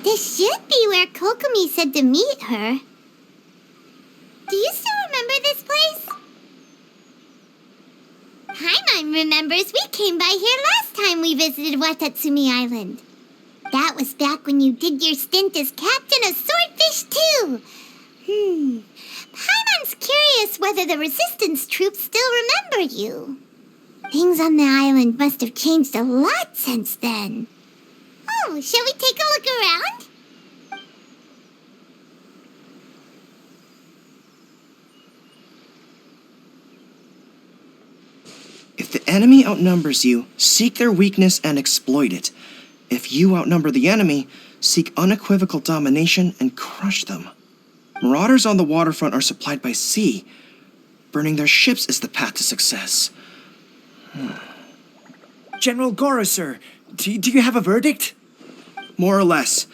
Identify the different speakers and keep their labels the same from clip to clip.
Speaker 1: This should be where Kokomi said to meet her. Do you still remember this place? Paimon remembers we came by here last time we visited Watatsumi Island. That was back when you did your stint as captain of Swordfish too. Paimon's curious whether the resistance troops still remember you. Things on the island must have changed a lot since then. Oh, shall we take a look around?
Speaker 2: If the enemy outnumbers you, seek their weakness and exploit it. If you outnumber the enemy, seek unequivocal domination and crush them. Marauders on the waterfront are supplied by sea. Burning their ships is the path to success.
Speaker 3: General Goro, sir, do you have a verdict?
Speaker 2: More or less.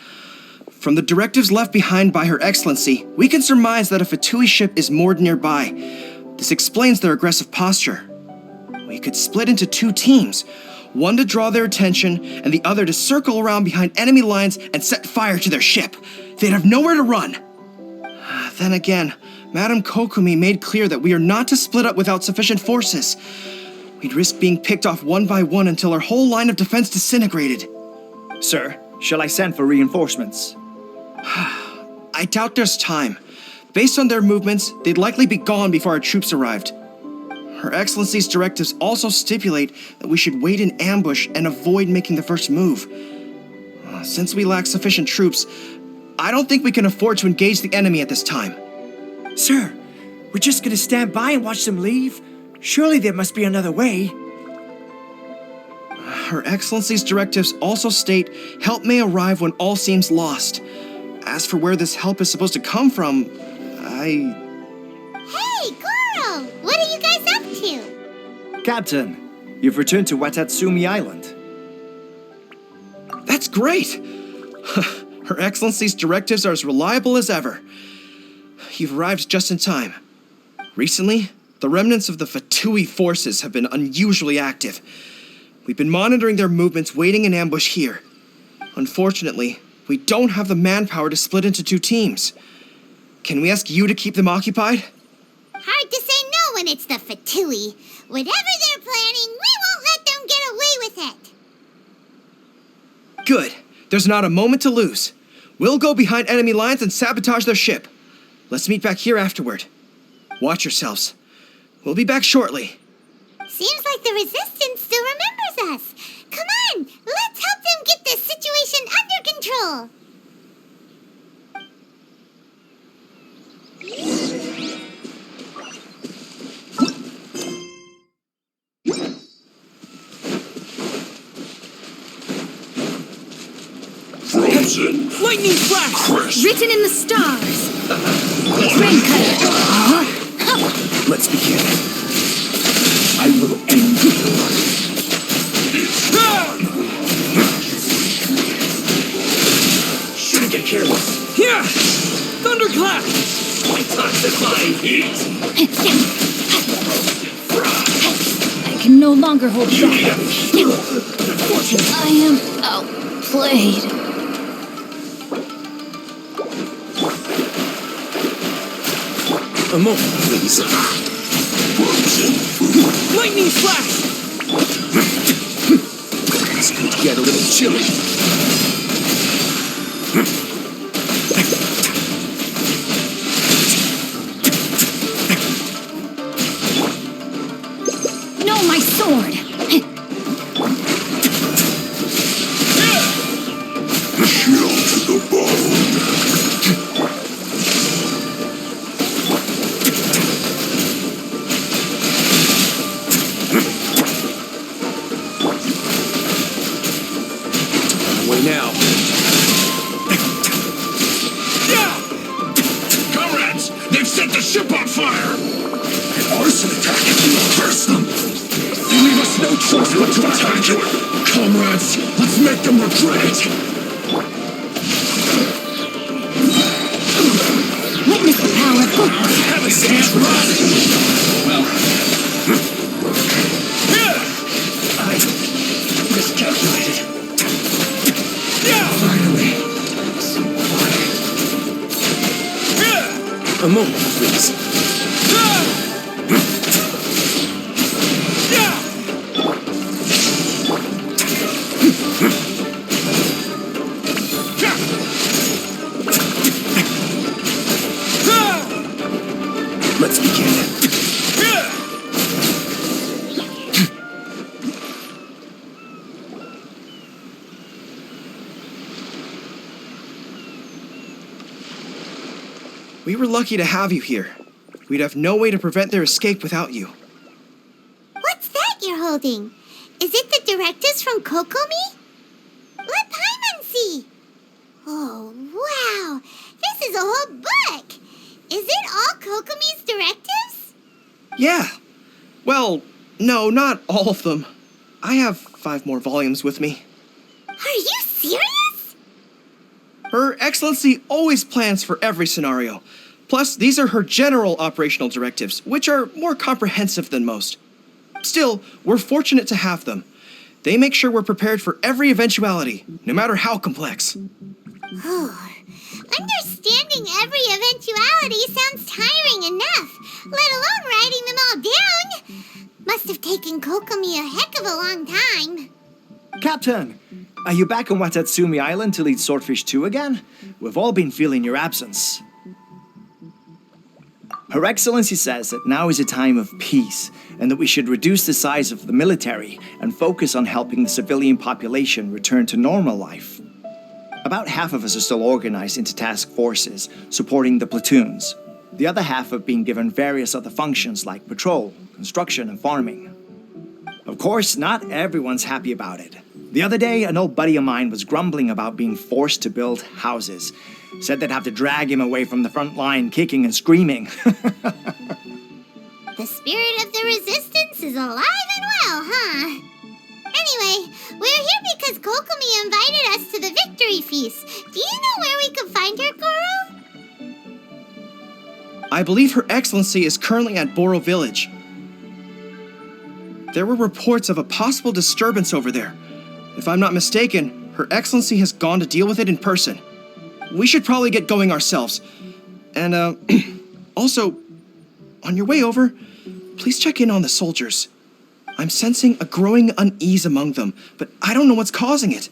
Speaker 2: From the directives left behind by Her Excellency, we can surmise that a Fatui ship is moored nearby. This explains their aggressive posture. We could split into two teams, one to draw their attention and the other to circle around behind enemy lines and set fire to their ship. They'd have nowhere to run. Then again, Madame Kokomi made clear that we are not to split up without sufficient forces. We'd risk being picked off one by one until our whole line of defense disintegrated.
Speaker 3: Sir, shall I send for reinforcements?
Speaker 2: I doubt there's time. Based on their movements, they'd likely be gone before our troops arrived. Her Excellency's directives also stipulate that we should wait in ambush and avoid making the first move. Since we lack sufficient troops, I don't think we can afford to engage the enemy at this time.
Speaker 3: Sir, we're just gonna stand by and watch them leave? Surely there must be another way.
Speaker 2: Her Excellency's directives also state help may arrive when all seems lost. As for where this help is supposed to come from,
Speaker 1: Hey, Goro! What are you guys up to?
Speaker 3: Captain, you've returned to Watatsumi Island.
Speaker 2: That's great! Her Excellency's directives are as reliable as ever. You've arrived just in time. Recently, the remnants of the Fatui forces have been unusually active. We've been monitoring their movements, waiting in ambush here. Unfortunately, we don't have the manpower to split into two teams. Can we ask you to keep them occupied?
Speaker 1: Hard to say no when it's the Fatui. Whatever they're planning, we won't let them get away with it.
Speaker 2: Good. There's not a moment to lose. We'll go behind enemy lines and sabotage their ship. Let's meet back here afterward. Watch yourselves. We'll be back shortly.
Speaker 1: Seems like the Resistance still remembers us. Come on, let's help them get this situation under control.
Speaker 4: Frozen.
Speaker 5: Lightning flash!
Speaker 4: Crisp.
Speaker 5: Written in the stars! Rain cutter!
Speaker 4: Let's begin. I will end you. It's done. Shouldn't get careless.
Speaker 5: Here! Thunderclap!
Speaker 4: My touch defying heat.
Speaker 5: I can no longer hold
Speaker 4: Beauty
Speaker 5: back.
Speaker 4: of Unfortunate.
Speaker 5: I am outplayed.
Speaker 4: A moment, please. Frozen.
Speaker 5: Lightning flash!
Speaker 4: It's going to get a little chilly.
Speaker 5: No, my sword!
Speaker 4: Chill to the bone.
Speaker 2: Way now.
Speaker 4: Comrades, they've set the ship on fire! An arson attack will curse them! They leave us no choice but to attack you! Comrades, let's make them regret it!
Speaker 5: Witness the power of focus!
Speaker 4: Heavens can't run! Well... I miscalculated. Finally, moment, please. Let's begin.
Speaker 2: We were lucky to have you here. We'd have no way to prevent their escape without you.
Speaker 1: What's that you're holding? Is it the directives from Kokomi? Let Paimon see. Oh, wow. This is a whole book. Is it all Kokomi's directives?
Speaker 2: Yeah. Well, no, not all of them. I have 5 more volumes with me.
Speaker 1: Are you serious?
Speaker 2: Her Excellency always plans for every scenario. Plus, these are her general operational directives, which are more comprehensive than most. Still, we're fortunate to have them. They make sure we're prepared for every eventuality, no matter how complex.
Speaker 1: Understanding every eventuality sounds tiring enough, let alone writing them all down. Must have taken Kokomi a heck of a long time.
Speaker 3: Captain, are you back on Watatsumi Island to lead Swordfish 2 again? We've all been feeling your absence. Her Excellency says that now is a time of peace, and that we should reduce the size of the military and focus on helping the civilian population return to normal life. About half of us are still organized into task forces, supporting the platoons. The other half have been given various other functions like patrol, construction, and farming. Of course, not everyone's happy about it. The other day, an old buddy of mine was grumbling about being forced to build houses. Said they'd have to drag him away from the front line, kicking and screaming.
Speaker 1: The spirit of the resistance is alive and well, huh? Anyway, we're here because Kokomi invited us to the victory feast. Do you know where we could find her, Goro?
Speaker 2: I believe Her Excellency is currently at Boro Village. There were reports of a possible disturbance over there. If I'm not mistaken, Her Excellency has gone to deal with it in person. We should probably get going ourselves. And, also, on your way over, please check in on the soldiers. I'm sensing a growing unease among them, but I don't know what's causing it.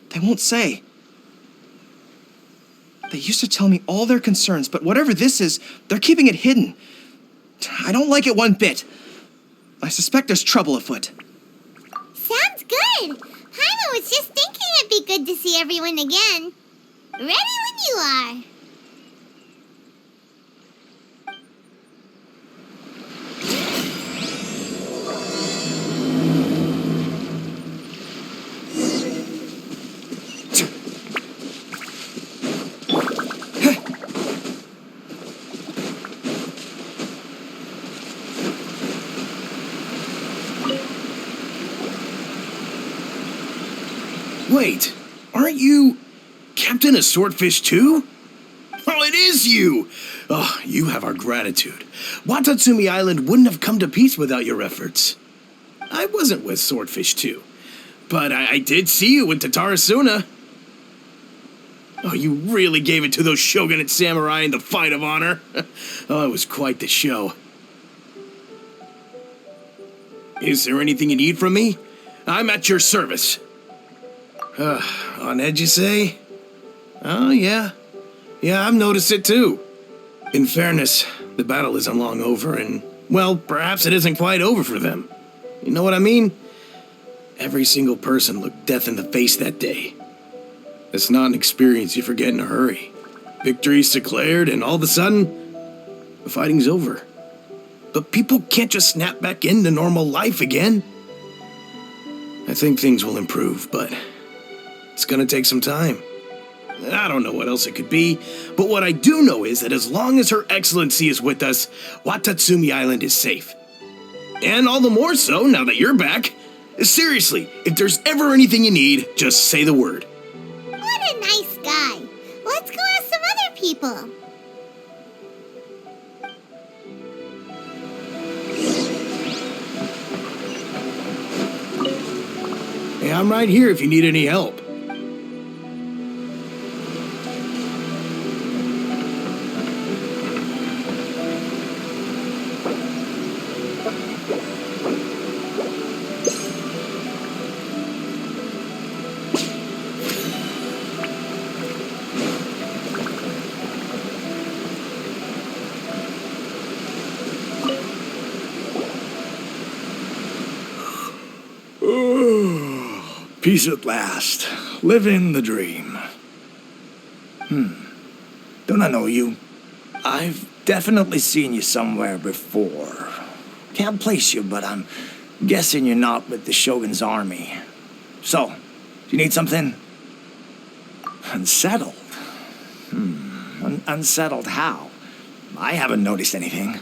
Speaker 2: They won't say. They used to tell me all their concerns, but whatever this is, they're keeping it hidden. I don't like it one bit. I suspect there's trouble afoot.
Speaker 1: Sounds good. Paimon was just thinking it'd be good to see everyone again. Ready when you are.
Speaker 4: Wait, aren't you Captain of Swordfish 2? Oh, it is you! Oh, you have our gratitude. Watatsumi Island wouldn't have come to peace without your efforts. I wasn't with Swordfish 2, but I did see you in Tatarasuna. Oh, you really gave it to those shogunate samurai in the fight of honor. Oh, it was quite the show. Is there anything you need from me? I'm at your service. On edge, you say? Oh, yeah. Yeah, I've noticed it too. In fairness, the battle isn't long over, and, well, perhaps it isn't quite over for them. You know what I mean? Every single person looked death in the face that day. It's not an experience you forget in a hurry. Victory's declared, and all of a sudden, the fighting's over. But people can't just snap back into normal life again. I think things will improve, but it's gonna take some time. I don't know what else it could be, but what I do know is that as long as Her Excellency is with us, Watatsumi Island is safe. And all the more so now that you're back. Seriously, if there's ever anything you need, just say the word.
Speaker 1: What a nice guy. Let's go ask some other people.
Speaker 4: Hey, I'm right here if you need any help.
Speaker 6: Peace at last. Living the dream. Don't I know you? I've definitely seen you somewhere before. Can't place you, but I'm guessing you're not with the Shogun's army. So, do you need something? Unsettled? Unsettled how? I haven't noticed anything.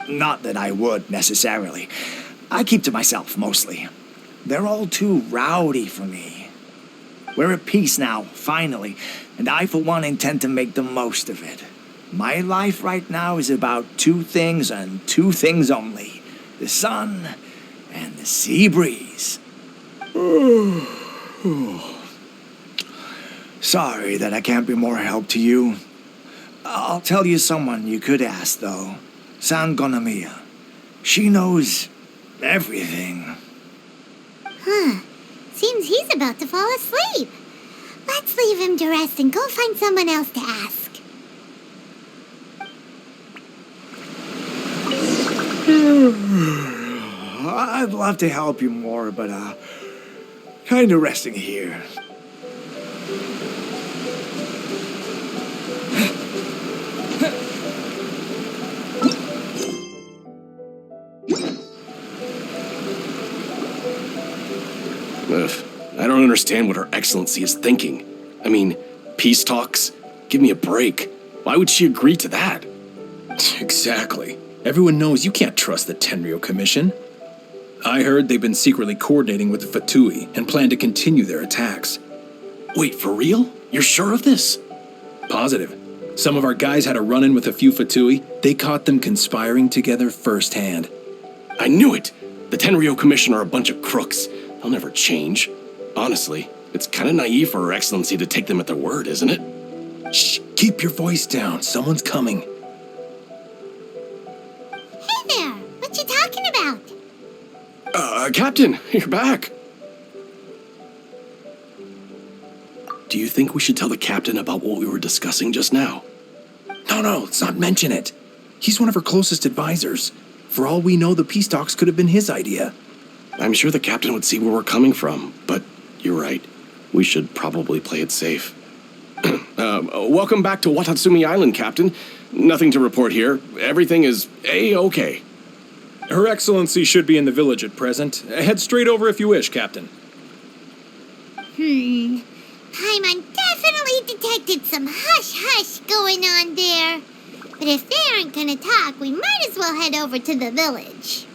Speaker 6: Not that I would, necessarily. I keep to myself, mostly. They're all too rowdy for me. We're at peace now, finally, and I, for one, intend to make the most of it. My life right now is about two things and two things only. The sun and the sea breeze. Sorry that I can't be more help to you. I'll tell you someone you could ask, though. San Gonamiya. She knows everything.
Speaker 1: Seems he's about to fall asleep. Let's leave him to rest and go find someone else to ask.
Speaker 6: I'd love to help you more, but kind of resting here.
Speaker 4: Ugh, I don't understand what Her Excellency is thinking. I mean, peace talks? Give me a break. Why would she agree to that?
Speaker 7: Exactly. Everyone knows you can't trust the Tenryo Commission. I heard they've been secretly coordinating with the Fatui and plan to continue their attacks.
Speaker 4: Wait, for real? You're sure of this?
Speaker 7: Positive. Some of our guys had a run-in with a few Fatui. They caught them conspiring together firsthand.
Speaker 4: I knew it! The Tenryo Commission are a bunch of crooks. They'll never change. Honestly, it's kind of naive for Her Excellency to take them at their word, isn't it?
Speaker 7: Shh, keep your voice down. Someone's coming.
Speaker 1: Hey there, what you talking about?
Speaker 4: Captain, you're back. Do you think we should tell the captain about what we were discussing just now?
Speaker 7: No, let's not mention it. He's one of her closest advisors. For all we know, the peace talks could have been his idea.
Speaker 4: I'm sure the captain would see where we're coming from, but you're right. We should probably play it safe. Welcome back to Watatsumi Island, Captain. Nothing to report here. Everything is A-okay.
Speaker 8: Her Excellency should be in the village at present. Head straight over if you wish, Captain.
Speaker 1: Paimon definitely detected some hush-hush going on there. But if they aren't gonna talk, we might as well head over to the village.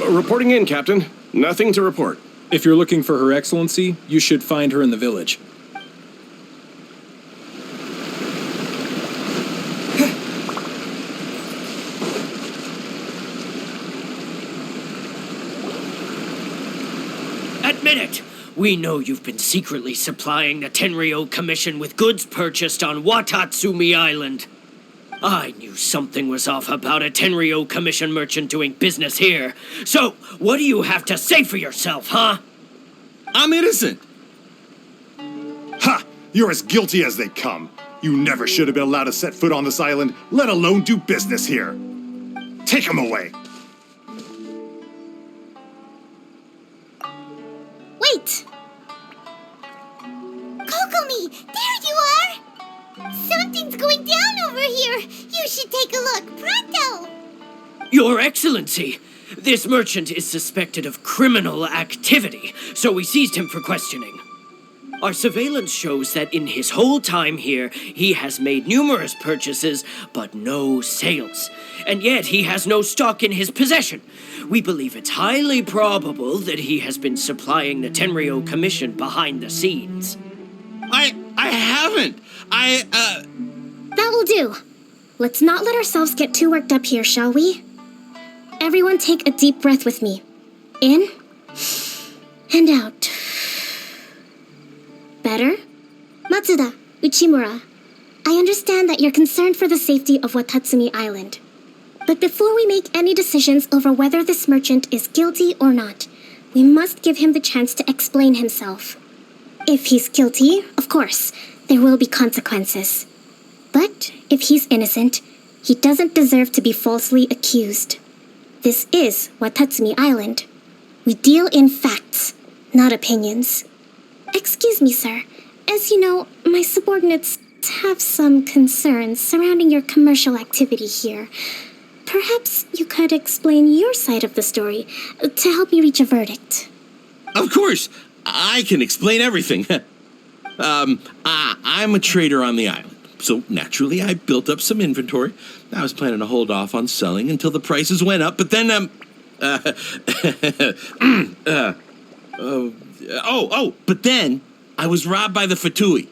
Speaker 4: Reporting in, Captain. Nothing to report.
Speaker 8: If you're looking for Her Excellency, you should find her in the village.
Speaker 9: Admit it! We know you've been secretly supplying the Tenryo Commission with goods purchased on Watatsumi Island. I knew something was off about a Tenryo Commission merchant doing business here. So, what do you have to say for yourself, huh?
Speaker 10: I'm innocent. Ha! You're as guilty as they come. You never should have been allowed to set foot on this island, let alone do business here. Take him away.
Speaker 1: Wait! Kokomi, there you are! Something's going down over here. You should take a look, pronto!
Speaker 9: Your Excellency, this merchant is suspected of criminal activity, so we seized him for questioning. Our surveillance shows that in his whole time here, he has made numerous purchases, but no sales. And yet he has no stock in his possession. We believe it's highly probable that he has been supplying the Tenryo Commission behind the scenes.
Speaker 10: I haven't.
Speaker 5: That will do. Let's not let ourselves get too worked up here, shall we? Everyone take a deep breath with me. In and out. Better? Matsuda, Uchimura, I understand that you're concerned for the safety of Watatsumi Island. But before we make any decisions over whether this merchant is guilty or not, we must give him the chance to explain himself. If he's guilty, of course, there will be consequences. But if he's innocent, he doesn't deserve to be falsely accused. This is Watatsumi Island. We deal in facts, not opinions. Excuse me, sir. As you know, my subordinates have some concerns surrounding your commercial activity here. Perhaps you could explain your side of the story to help me reach a verdict.
Speaker 11: Of course, I can explain everything. I'm a trader on the island, so naturally I built up some inventory. I was planning to hold off on selling until the prices went up, but then, but then I was robbed by the Fatui.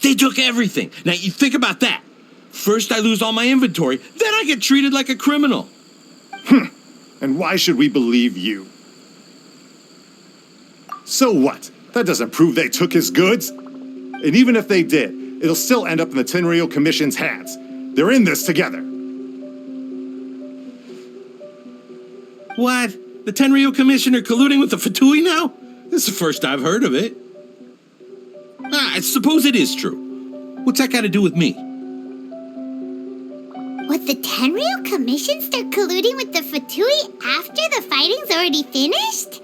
Speaker 11: They took everything. Now, you think about that. First I lose all my inventory, then I get treated like a criminal.
Speaker 10: And why should we believe you? So what? That doesn't prove they took his goods. And even if they did, it'll still end up in the Tenryou Commission's hands. They're in this together.
Speaker 11: What? The Tenryou Commission are colluding with the Fatui now? This is the first I've heard of it. I suppose it is true. What's that got to do with me?
Speaker 1: Would the Tenryou Commission start colluding with the Fatui after the fighting's already finished?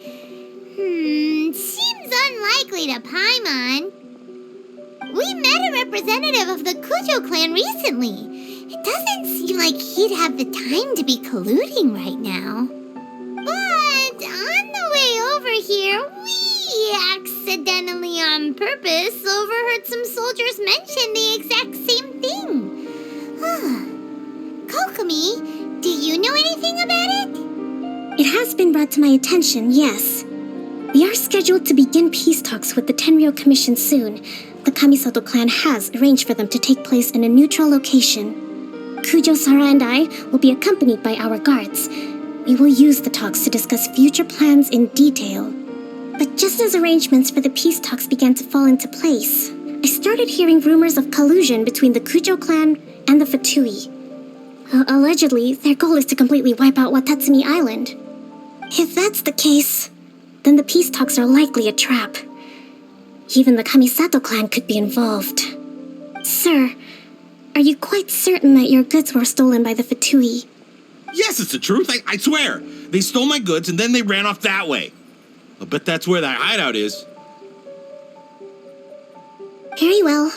Speaker 1: Seems unlikely to Paimon. We met a representative of the Kujo clan recently. It doesn't seem like he'd have the time to be colluding right now. But on the way over here, we accidentally on purpose overheard some soldiers mention the exact same thing. Kokomi, do you know anything about it?
Speaker 5: It has been brought to my attention, yes. We are scheduled to begin peace talks with the Tenryou Commission soon. The Kamisato clan has arranged for them to take place in a neutral location. Kujo-Sara and I will be accompanied by our guards. We will use the talks to discuss future plans in detail. But just as arrangements for the peace talks began to fall into place, I started hearing rumors of collusion between the Kujo clan and the Fatui. Allegedly, their goal is to completely wipe out Watatsumi Island. If that's the case, then the peace talks are likely a trap. Even the Kamisato clan could be involved. Sir, are you quite certain that your goods were stolen by the Fatui?
Speaker 11: Yes, it's the truth. I swear. They stole my goods and then they ran off that way. I bet that's where that hideout is.
Speaker 5: Very well.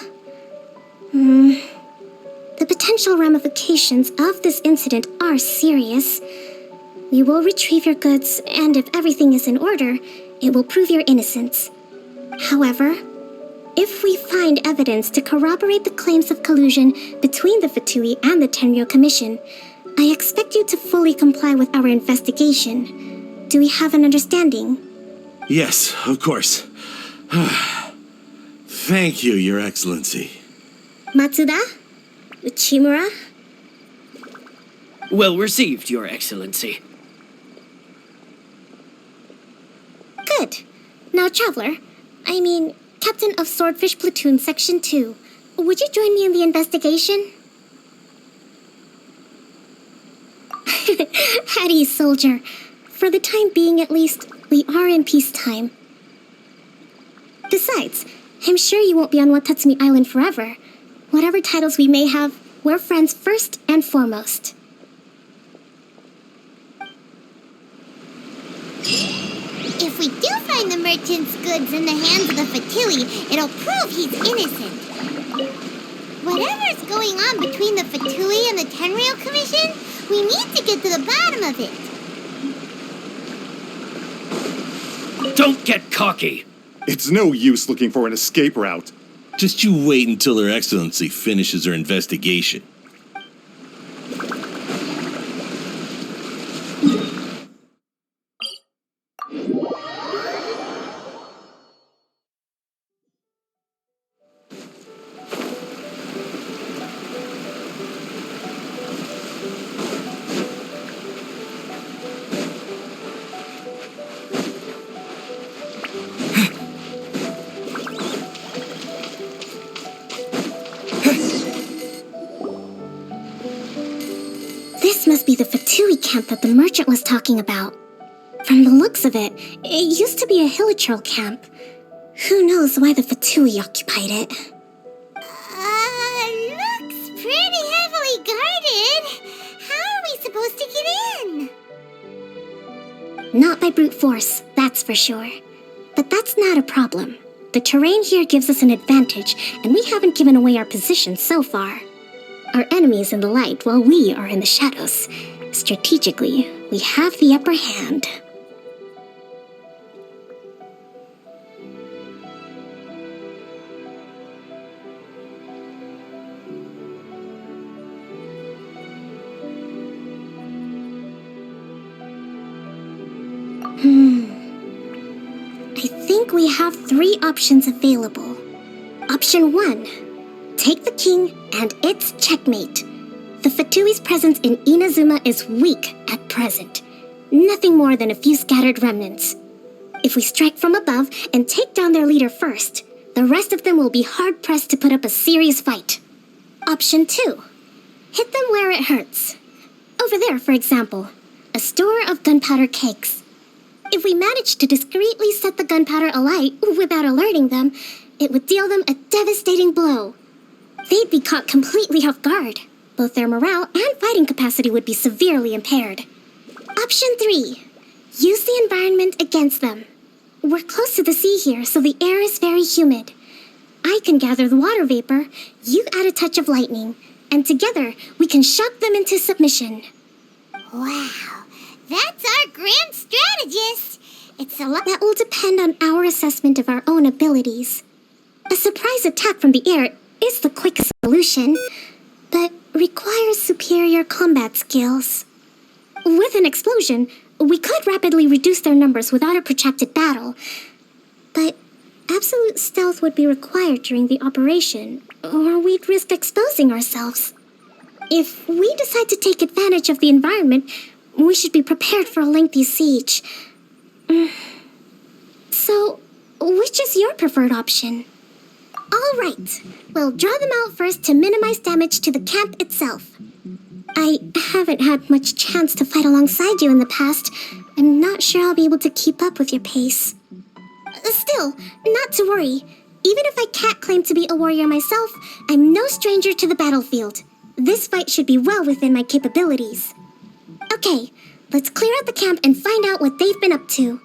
Speaker 5: The potential ramifications of this incident are serious. We will retrieve your goods, and if everything is in order, it will prove your innocence. However, if we find evidence to corroborate the claims of collusion between the Fatui and the Tenryou Commission, I expect you to fully comply with our investigation. Do we have an understanding?
Speaker 11: Yes, of course. Thank you, Your Excellency.
Speaker 5: Matsuda? Uchimura?
Speaker 9: Well received, Your Excellency.
Speaker 5: Good. Now, Traveler, Captain of Swordfish Platoon Section 2, would you join me in the investigation? At ease, soldier. For the time being, at least, we are in peacetime. Besides, I'm sure you won't be on Watatsumi Island forever. Whatever titles we may have, we're friends first and foremost.
Speaker 1: If we do find the merchant's goods in the hands of the Fatui, it'll prove he's innocent. Whatever's going on between the Fatui and the Tenryou Commission, we need to get to the bottom of it.
Speaker 9: Don't get cocky.
Speaker 10: It's no use looking for an escape route.
Speaker 11: Just you wait until Her Excellency finishes her investigation.
Speaker 5: This must be the Fatui camp that the merchant was talking about. From the looks of it, it used to be a Hilichurl camp. Who knows why the Fatui occupied it?
Speaker 1: Looks pretty heavily guarded. How are we supposed to get in?
Speaker 5: Not by brute force, that's for sure. But that's not a problem. The terrain here gives us an advantage, and we haven't given away our position so far. Our enemy is in the light while we are in the shadows. Strategically, we have the upper hand. I think we have 3 options available. Option 1. Take the king, and it's checkmate. The Fatui's presence in Inazuma is weak at present. Nothing more than a few scattered remnants. If we strike from above and take down their leader first, the rest of them will be hard-pressed to put up a serious fight. Option 2. Hit them where it hurts. Over there, for example, a store of gunpowder kegs. If we manage to discreetly set the gunpowder alight without alerting them, it would deal them a devastating blow. They'd be caught completely off guard. Both their morale and fighting capacity would be severely impaired. Option 3. Use the environment against them. We're close to the sea here, so the air is very humid. I can gather the water vapor, you add a touch of lightning, and together we can shock them into submission.
Speaker 1: Wow, that's our grand strategist. It's a lot.
Speaker 5: That will depend on our assessment of our own abilities. A surprise attack from the air is the quick solution, but requires superior combat skills. With an explosion, we could rapidly reduce their numbers without a protracted battle, but absolute stealth would be required during the operation, or we'd risk exposing ourselves. If we decide to take advantage of the environment, we should be prepared for a lengthy siege. So, which is your preferred option? All right, we'll draw them out first to minimize damage to the camp itself. I haven't had much chance to fight alongside you in the past. I'm not sure I'll be able to keep up with your pace. Still, not to worry. Even if I can't claim to be a warrior myself, I'm no stranger to the battlefield. This fight should be well within my capabilities. Okay, let's clear out the camp and find out what they've been up to.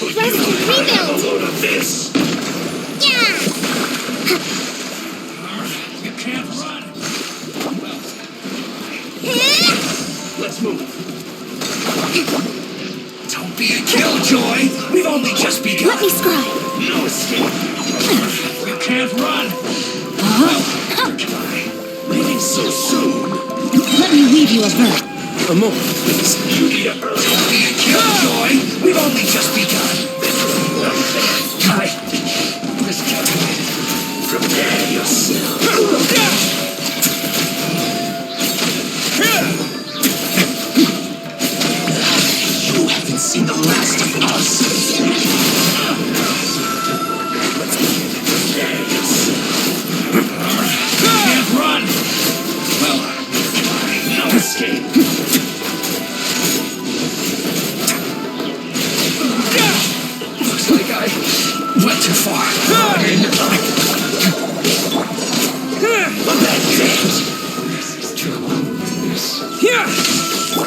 Speaker 1: Rest and rebuild!
Speaker 4: Load of this!
Speaker 1: Yeah!
Speaker 4: You can't run! Let's move. Don't be a killjoy! We've only just begun!
Speaker 5: Let me scribe.
Speaker 4: No escape! You can't run! Leaving so soon!
Speaker 12: Let me weave you a verse.
Speaker 7: A moment, please.
Speaker 4: Don't be a killjoy! We've only just begun! Miscalculated. Prepare yourself. You haven't seen the last of us. Prepare yourself. You can't run. Well, no escape. Looks like I went too far. I'm that dead. This is trouble.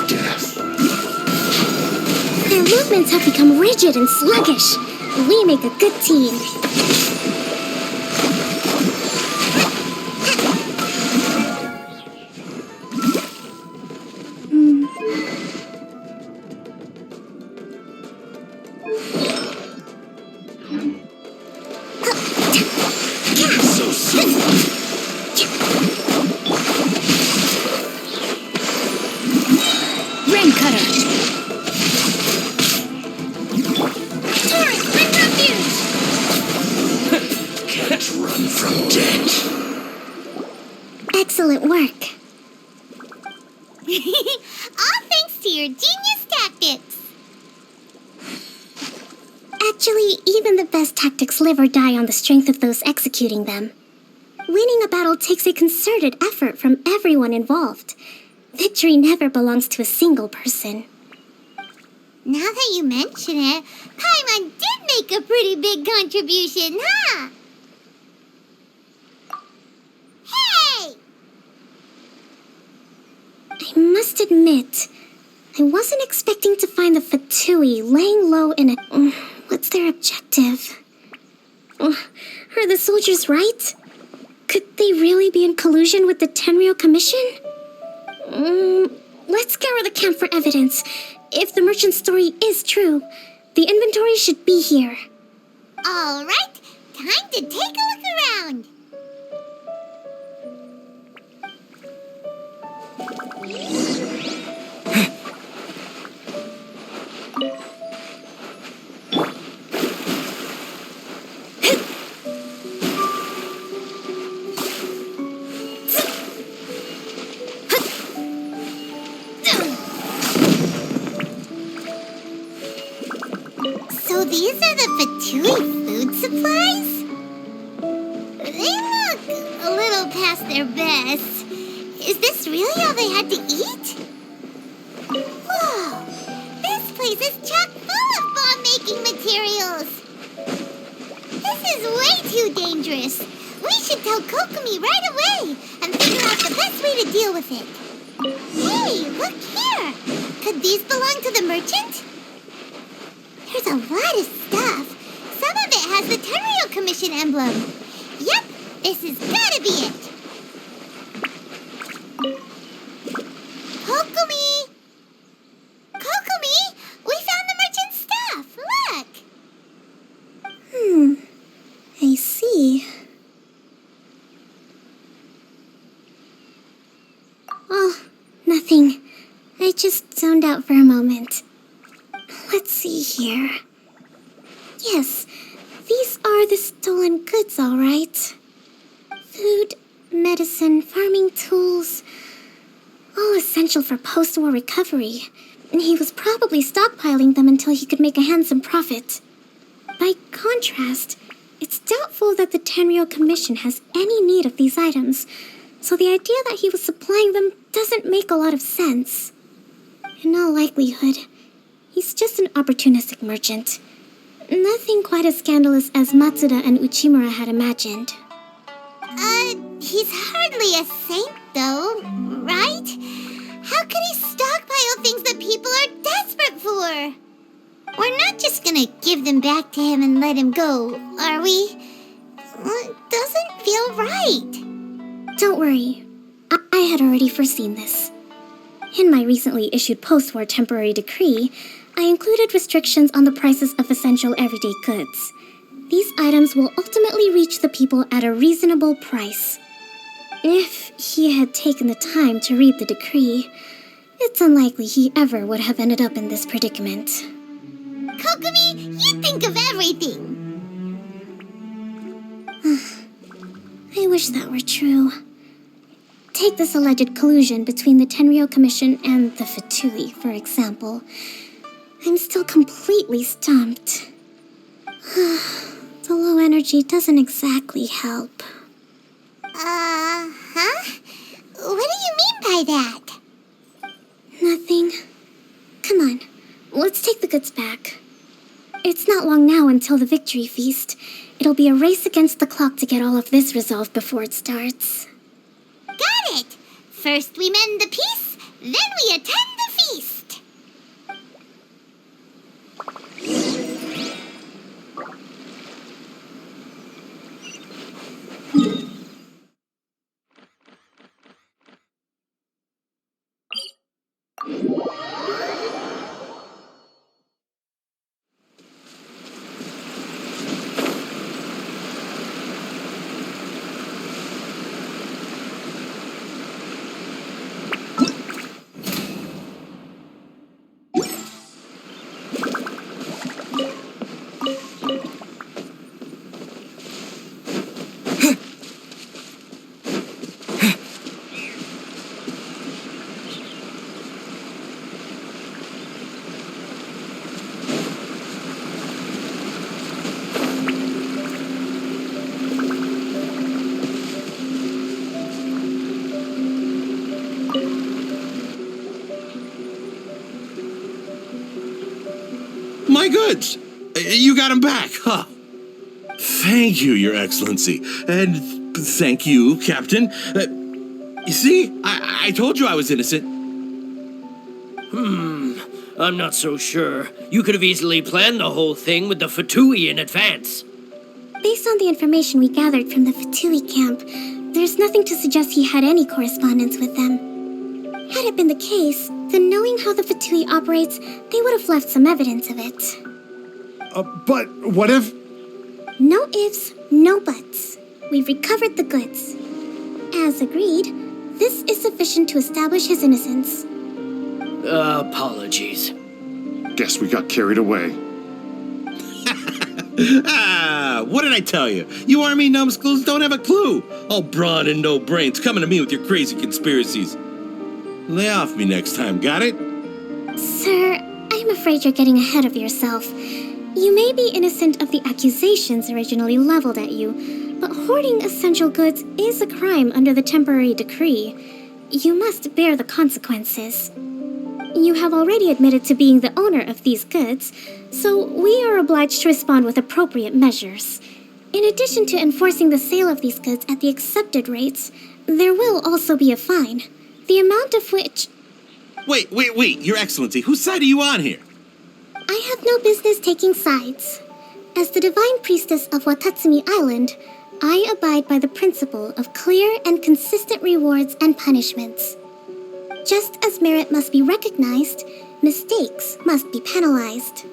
Speaker 4: Death.
Speaker 5: Their movements have become rigid and sluggish. We make a good team.
Speaker 4: So soon.
Speaker 12: Rain cutter.
Speaker 1: Torrent, bring refuge!
Speaker 4: Can't run from death.
Speaker 5: Excellent work.
Speaker 1: All thanks to your genius tactics.
Speaker 5: Actually, even the best tactics live or die on the strength of those executing them. Winning a battle takes a concerted effort from everyone involved. Victory never belongs to a single person.
Speaker 1: Now that you mention it, Paimon did make a pretty big contribution, huh? Hey!
Speaker 5: I must admit, I wasn't expecting to find the Fatui laying low in a... What's their objective? Are the soldiers right? Could they really be in collusion with the Tenryou Commission? Let's scour the camp for evidence. If the merchant's story is true, the inventory should be here.
Speaker 1: All right, time to take a look around. So these are the Fatui food supplies? They look a little past their best. Is this really all they had to eat? Whoa! This place is chock full of bomb-making materials! This is way too dangerous! We should tell Kokomi right away and figure out the best way to deal with it. Hey, look here! Could these belong to the merchant? There's a lot of stuff. Some of it has the Tenryou Commission emblem. Yep, this has gotta be it. Kokomi! Kokomi! We found the merchant's stuff! Look!
Speaker 5: I see. Oh, nothing. I just zoned out for a moment. Let's see here. Yes, these are the stolen goods, all right. Food, medicine, farming tools. All essential for post-war recovery. And he was probably stockpiling them until he could make a handsome profit. By contrast, it's doubtful that the Tenryou Commission has any need of these items, so the idea that he was supplying them doesn't make a lot of sense. In all likelihood, he's just an opportunistic merchant. Nothing quite as scandalous as Matsuda and Uchimura had imagined.
Speaker 1: He's hardly a saint, though, right? How could he stockpile things that people are desperate for? We're not just gonna give them back to him and let him go, are we? It doesn't feel right.
Speaker 5: Don't worry. I had already foreseen this. In my recently issued post-war temporary decree, I included restrictions on the prices of essential everyday goods. These items will ultimately reach the people at a reasonable price. If he had taken the time to read the decree, it's unlikely he ever would have ended up in this predicament.
Speaker 1: Kokomi, you think of everything!
Speaker 5: I wish that were true. Take this alleged collusion between the Tenryou Commission and the Fatui, for example. I'm still completely stumped. The low energy doesn't exactly help.
Speaker 1: Huh? What do you mean by that?
Speaker 5: Nothing. Come on, let's take the goods back. It's not long now until the victory feast. It'll be a race against the clock to get all of this resolved before it starts.
Speaker 1: Got it! First we mend the peace, then we attend the feast!
Speaker 11: goods. You got them back, huh? Thank you, Your Excellency. And thank you, Captain. You see, I told you I was innocent.
Speaker 9: I'm not so sure. You could have easily planned the whole thing with the Fatui in advance.
Speaker 5: Based on the information we gathered from the Fatui camp, there's nothing to suggest he had any correspondence with them. Had it been the case, then knowing how the Fatui operates, they would have left some evidence of it.
Speaker 10: But what if...
Speaker 5: No ifs, no buts. We've recovered the goods. As agreed, this is sufficient to establish his innocence.
Speaker 9: Apologies.
Speaker 10: Guess we got carried away.
Speaker 11: What did I tell you? You army numbskulls don't have a clue. All brawn and no brains coming to me with your crazy conspiracies. Lay off me next time, got it?
Speaker 5: Sir, I'm afraid you're getting ahead of yourself. You may be innocent of the accusations originally leveled at you, but hoarding essential goods is a crime under the temporary decree. You must bear the consequences. You have already admitted to being the owner of these goods, so we are obliged to respond with appropriate measures. In addition to enforcing the sale of these goods at the accepted rates, there will also be a fine, the amount of which...
Speaker 11: Wait, Your Excellency, whose side are you on here?
Speaker 5: I have no business taking sides. As the Divine Priestess of Watatsumi Island, I abide by the principle of clear and consistent rewards and punishments. Just as merit must be recognized, mistakes must be penalized.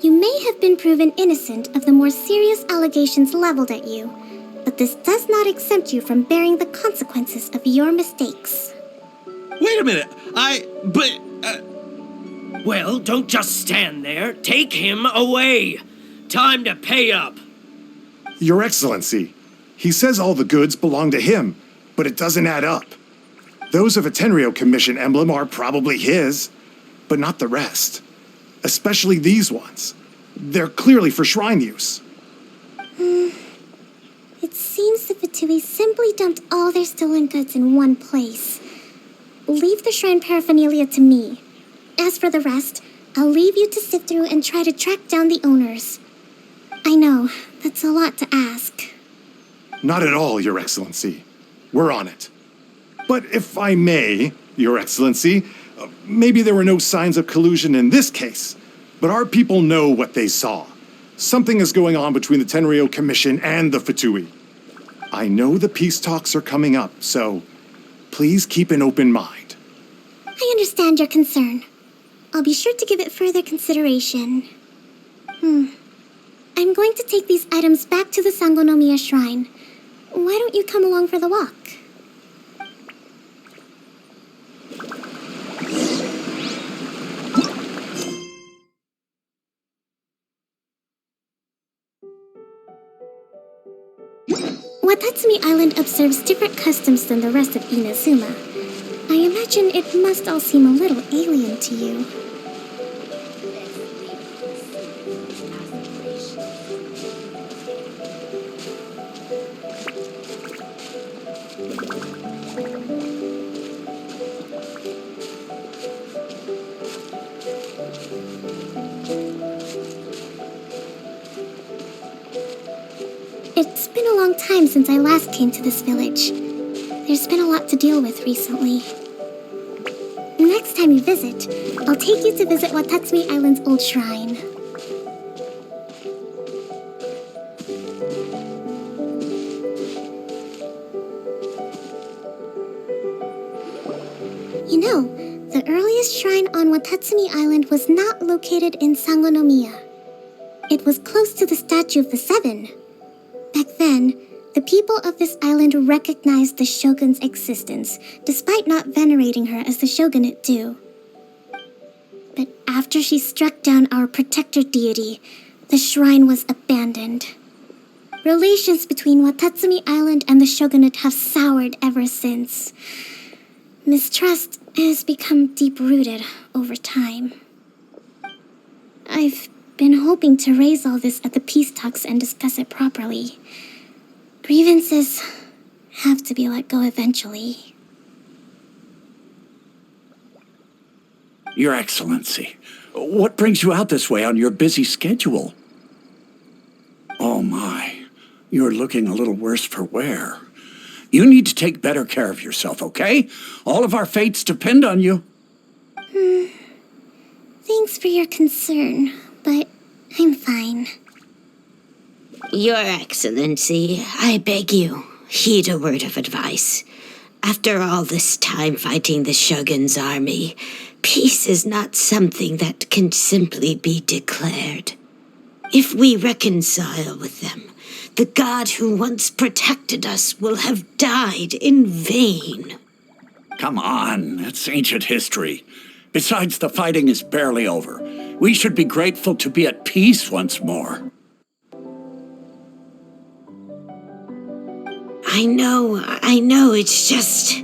Speaker 5: You may have been proven innocent of the more serious allegations leveled at you, but this does not exempt you from bearing the consequences of your mistakes.
Speaker 11: Wait a minute,
Speaker 9: Well, don't just stand there. Take him away. Time to pay up.
Speaker 10: Your Excellency, he says all the goods belong to him, but it doesn't add up. Those of a Tenryo Commission emblem are probably his, but not the rest. Especially these ones. They're clearly for shrine use.
Speaker 5: It seems the Fatui simply dumped all their stolen goods in one place. Leave the shrine paraphernalia to me. As for the rest, I'll leave you to sift through and try to track down the owners. I know, that's a lot to ask.
Speaker 10: Not at all, Your Excellency. We're on it. But if I may, Your Excellency, maybe there were no signs of collusion in this case, but our people know what they saw. Something is going on between the Tenryo Commission and the Fatui. I know the peace talks are coming up, so please keep an open mind.
Speaker 5: I understand your concern. I'll be sure to give it further consideration. I'm going to take these items back to the Sangonomiya Shrine. Why don't you come along for the walk? Watatsumi Island observes different customs than the rest of Inazuma. I imagine it must all seem a little alien to you. It's been a long time since I last came to this village. There's been a lot to deal with recently. Next time you visit, I'll take you to visit Watatsumi Island's old shrine. You know, the earliest shrine on Watatsumi Island was not located in Sangonomiya. It was close to the Statue of the Seven. Back then, the people of this island recognized the shogun's existence, despite not venerating her as the shogunate do. But after she struck down our protector deity, the shrine was abandoned. Relations between Watatsumi Island and the shogunate have soured ever since. Mistrust has become deep-rooted over time. I've been hoping to raise all this at the peace talks and discuss it properly. Grievances have to be let go eventually.
Speaker 6: Your Excellency,
Speaker 13: What brings you out this way on your busy schedule? Oh my, you're looking a little worse for wear. You need to take better care of yourself, okay? All of our fates depend on you.
Speaker 5: Thanks for your concern, but I'm fine.
Speaker 14: Your Excellency, I beg you, heed a word of advice. After all this time fighting the Shogun's army, peace is not something that can simply be declared. If we reconcile with them, the god who once protected us will have died in vain.
Speaker 13: Come on, that's ancient history. Besides, the fighting is barely over. We should be grateful to be at peace once more.
Speaker 14: I know, it's just...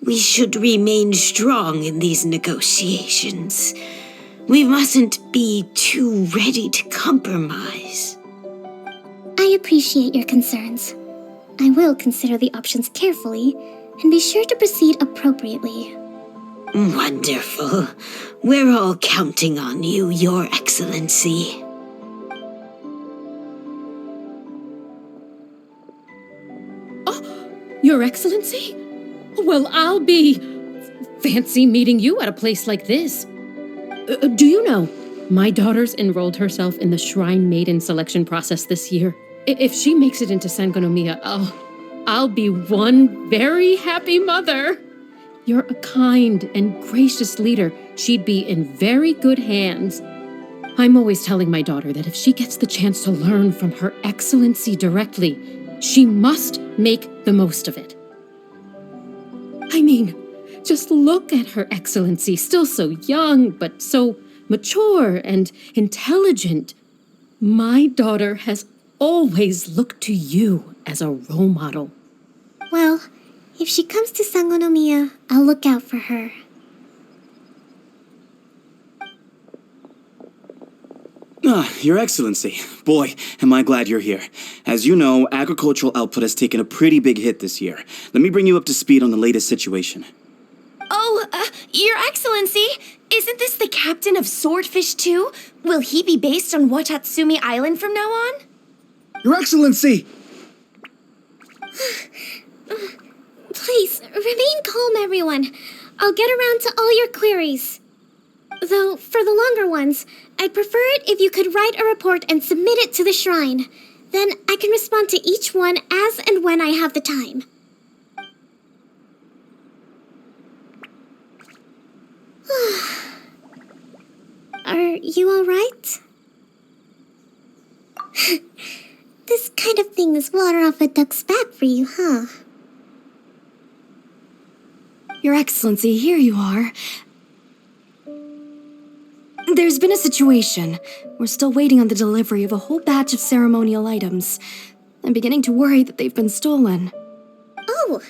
Speaker 14: we should remain strong in these negotiations. We mustn't be too ready to compromise.
Speaker 5: I appreciate your concerns. I will consider the options carefully and be sure to proceed appropriately.
Speaker 14: Wonderful. We're all counting on you, Your Excellency.
Speaker 15: Your Excellency? Well, I'll be... fancy meeting you at a place like this. Do you know, my daughter's enrolled herself in the Shrine Maiden selection process this year. If she makes it into Sangonomiya, I'll be one very happy mother. You're a kind and gracious leader. She'd be in very good hands. I'm always telling my daughter that if she gets the chance to learn from Her Excellency directly, she must make the most of it. I mean, just look at Her Excellency, still so young, but so mature and intelligent. My daughter has always looked to you as a role model.
Speaker 5: Well, if she comes to Sangonomiya, I'll look out for her.
Speaker 16: Your Excellency, boy, am I glad you're here. As you know, agricultural output has taken a pretty big hit this year. Let me bring you up to speed on the latest situation.
Speaker 17: Oh, Your Excellency, isn't this the captain of Swordfish 2? Will he be based on Watatsumi Island from now on?
Speaker 16: Your Excellency!
Speaker 5: Please, remain calm, everyone. I'll get around to all your queries. Though, for the longer ones, I'd prefer it if you could write a report and submit it to the shrine. Then I can respond to each one as and when I have the time. Are you all right? This kind of thing is water off a duck's back for you, huh?
Speaker 17: Your Excellency, here you are. There's been a situation. We're still waiting on the delivery of a whole batch of ceremonial items. I'm beginning to worry that they've been stolen.
Speaker 5: Oh,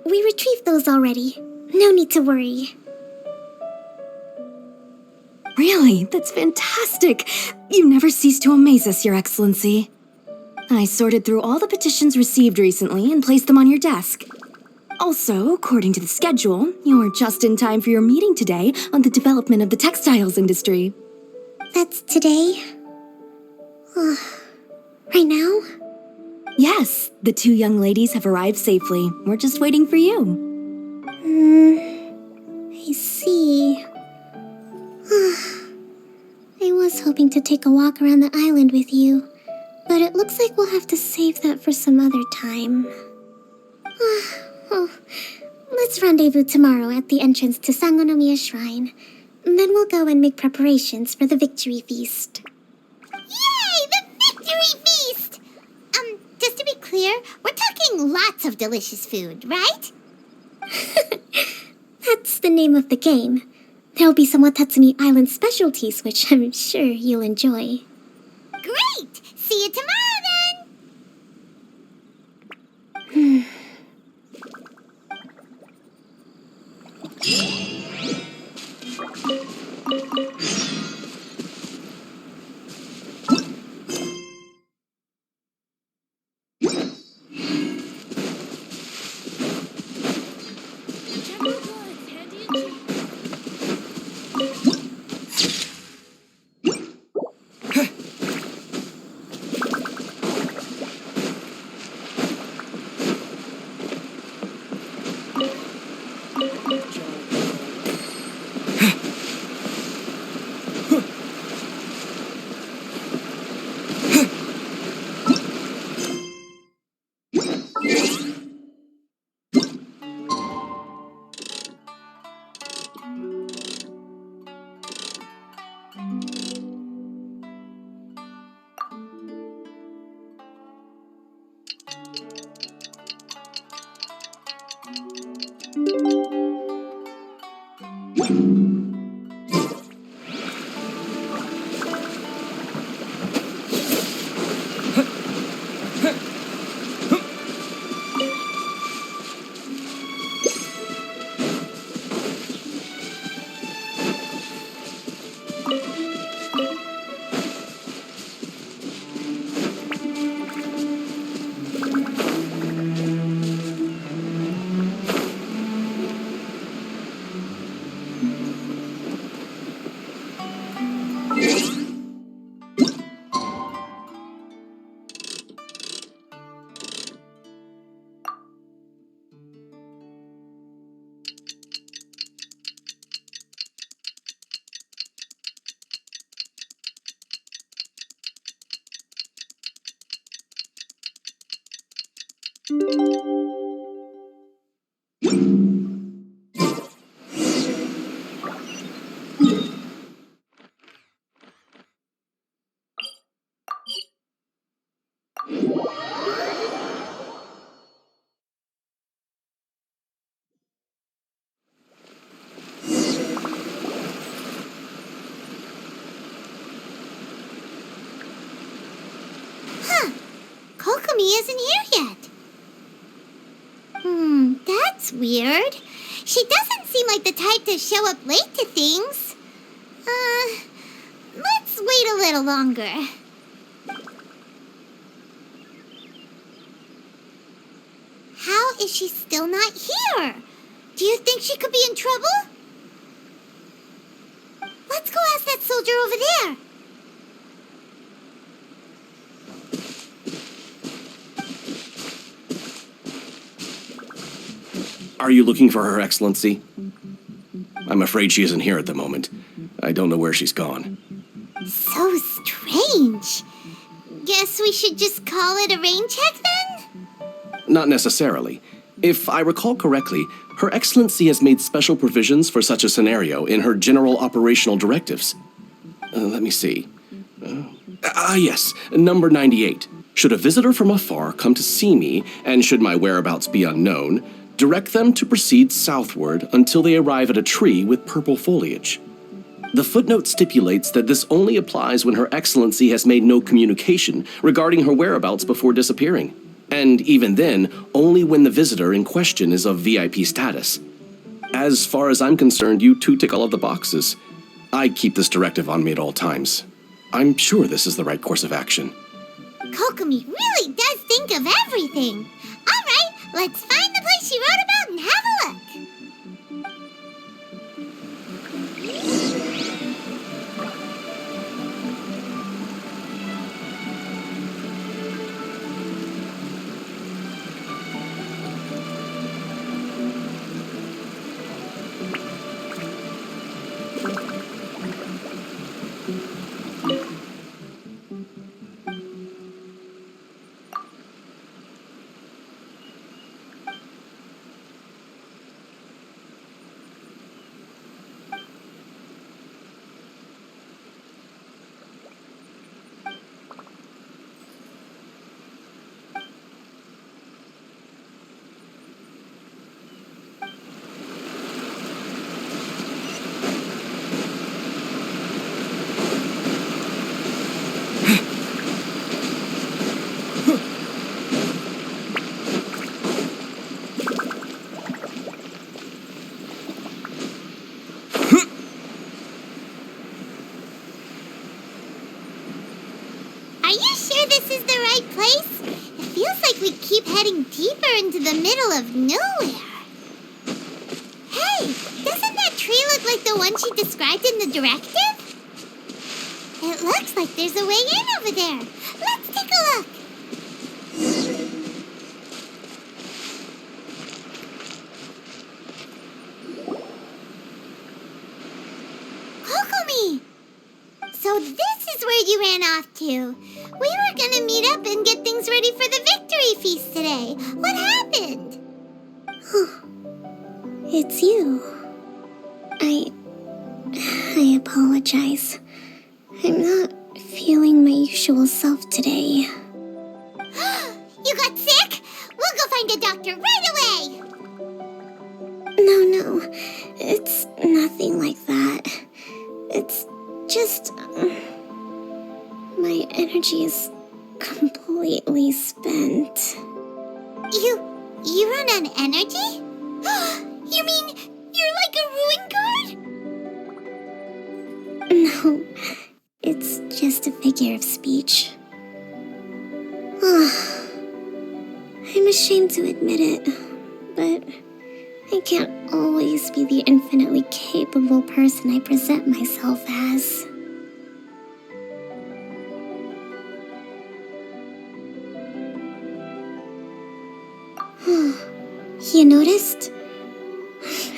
Speaker 5: we retrieved those already. No need to worry.
Speaker 17: Really? That's fantastic! You never cease to amaze us, Your Excellency. I sorted through all the petitions received recently and placed them on your desk. Also, according to the schedule, you're just in time for your meeting today on the development of the textiles industry.
Speaker 5: That's today? Right now?
Speaker 17: Yes, the two young ladies have arrived safely. We're just waiting for you.
Speaker 5: I see. I was hoping to take a walk around the island with you, but it looks like we'll have to save that for some other time. Let's rendezvous tomorrow at the entrance to Sangonomiya Shrine. Then we'll go and make preparations for the victory feast.
Speaker 1: Yay! The victory feast! Just to be clear, we're talking lots of delicious food, right?
Speaker 5: That's the name of the game. There'll be some Watatsumi Island specialties, which I'm sure you'll enjoy.
Speaker 1: Great! See you tomorrow, then! Kokomi isn't here yet. That's weird. She doesn't seem like the type to show up late to things. Let's wait a little longer. How is she still not here? Do you think she could be in trouble? Let's go ask that soldier over there.
Speaker 18: Are you looking for Her Excellency? I'm afraid she isn't here at the moment. I don't know where she's gone.
Speaker 1: So strange. Guess we should just call it a rain check then?
Speaker 18: Not necessarily. If I recall correctly, Her Excellency has made special provisions for such a scenario in her general operational directives. Let me see. Yes, number 98. Should a visitor from afar come to see me, and should my whereabouts be unknown, direct them to proceed southward until they arrive at a tree with purple foliage. The footnote stipulates that this only applies when Her Excellency has made no communication regarding her whereabouts before disappearing, and even then, only when the visitor in question is of VIP status. As far as I'm concerned, you two tick all of the boxes. I keep this directive on me at all times. I'm sure this is the right course of action.
Speaker 1: Kokomi really does think of everything. All right, let's find the place she wrote about and have a look. Into the middle of nowhere. Hey, doesn't that tree look like the one she described in the directive? It looks like there's a way in over there. Let's take a look. Kokomi! So this is where you ran off to. We were gonna meet up and get things ready for the victory feast today. What happened?
Speaker 5: It's you. I apologize. I'm not feeling my usual self today.
Speaker 1: You got sick? We'll go find a doctor right away.
Speaker 5: No. It's nothing like that. It's just... my energy is completely spent.
Speaker 1: You run on energy? You mean you're like a ruin guard?
Speaker 5: No, it's just a figure of speech. I'm ashamed to admit it, but I can't always be the infinitely capable person I present myself as. You noticed?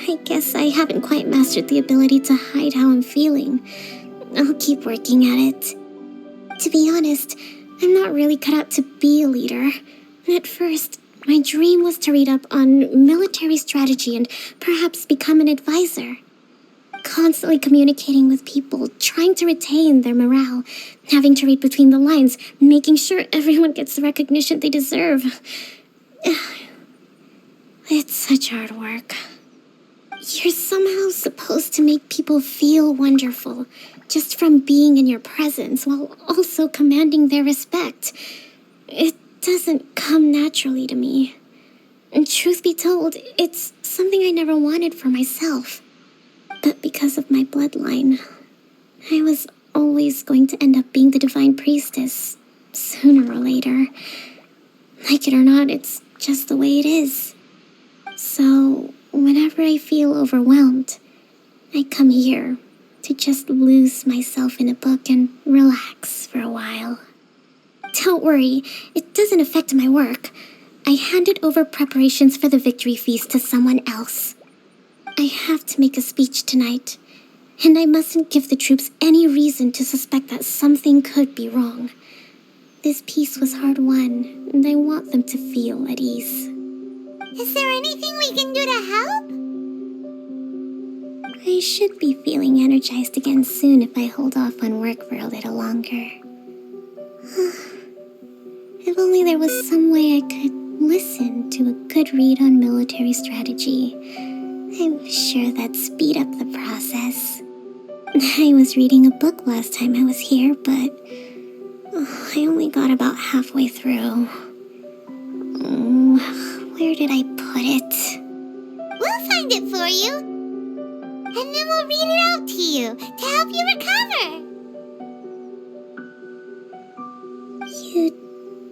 Speaker 5: I guess I haven't quite mastered the ability to hide how I'm feeling. I'll keep working at it. To be honest, I'm not really cut out to be a leader. At first, my dream was to read up on military strategy and perhaps become an advisor. Constantly communicating with people, trying to retain their morale, having to read between the lines, making sure everyone gets the recognition they deserve. It's such hard work. You're somehow supposed to make people feel wonderful, just from being in your presence, while also commanding their respect. It doesn't come naturally to me. And truth be told, it's something I never wanted for myself. But because of my bloodline, I was always going to end up being the divine priestess, sooner or later. Like it or not, it's just the way it is. So, whenever I feel overwhelmed, I come here to just lose myself in a book and relax for a while. Don't worry, it doesn't affect my work. I handed over preparations for the victory feast to someone else. I have to make a speech tonight, and I mustn't give the troops any reason to suspect that something could be wrong. This peace was hard-won, and I want them to feel at ease.
Speaker 1: Is there anything we can do to help?
Speaker 5: I should be feeling energized again soon if I hold off on work for a little longer. If only there was some way I could listen to a good read on military strategy. I'm sure that'd speed up the process. I was reading a book last time I was here, but I only got about halfway through. Where did I put it?
Speaker 1: We'll find it for you. And then we'll read it out to you to help you recover.
Speaker 5: You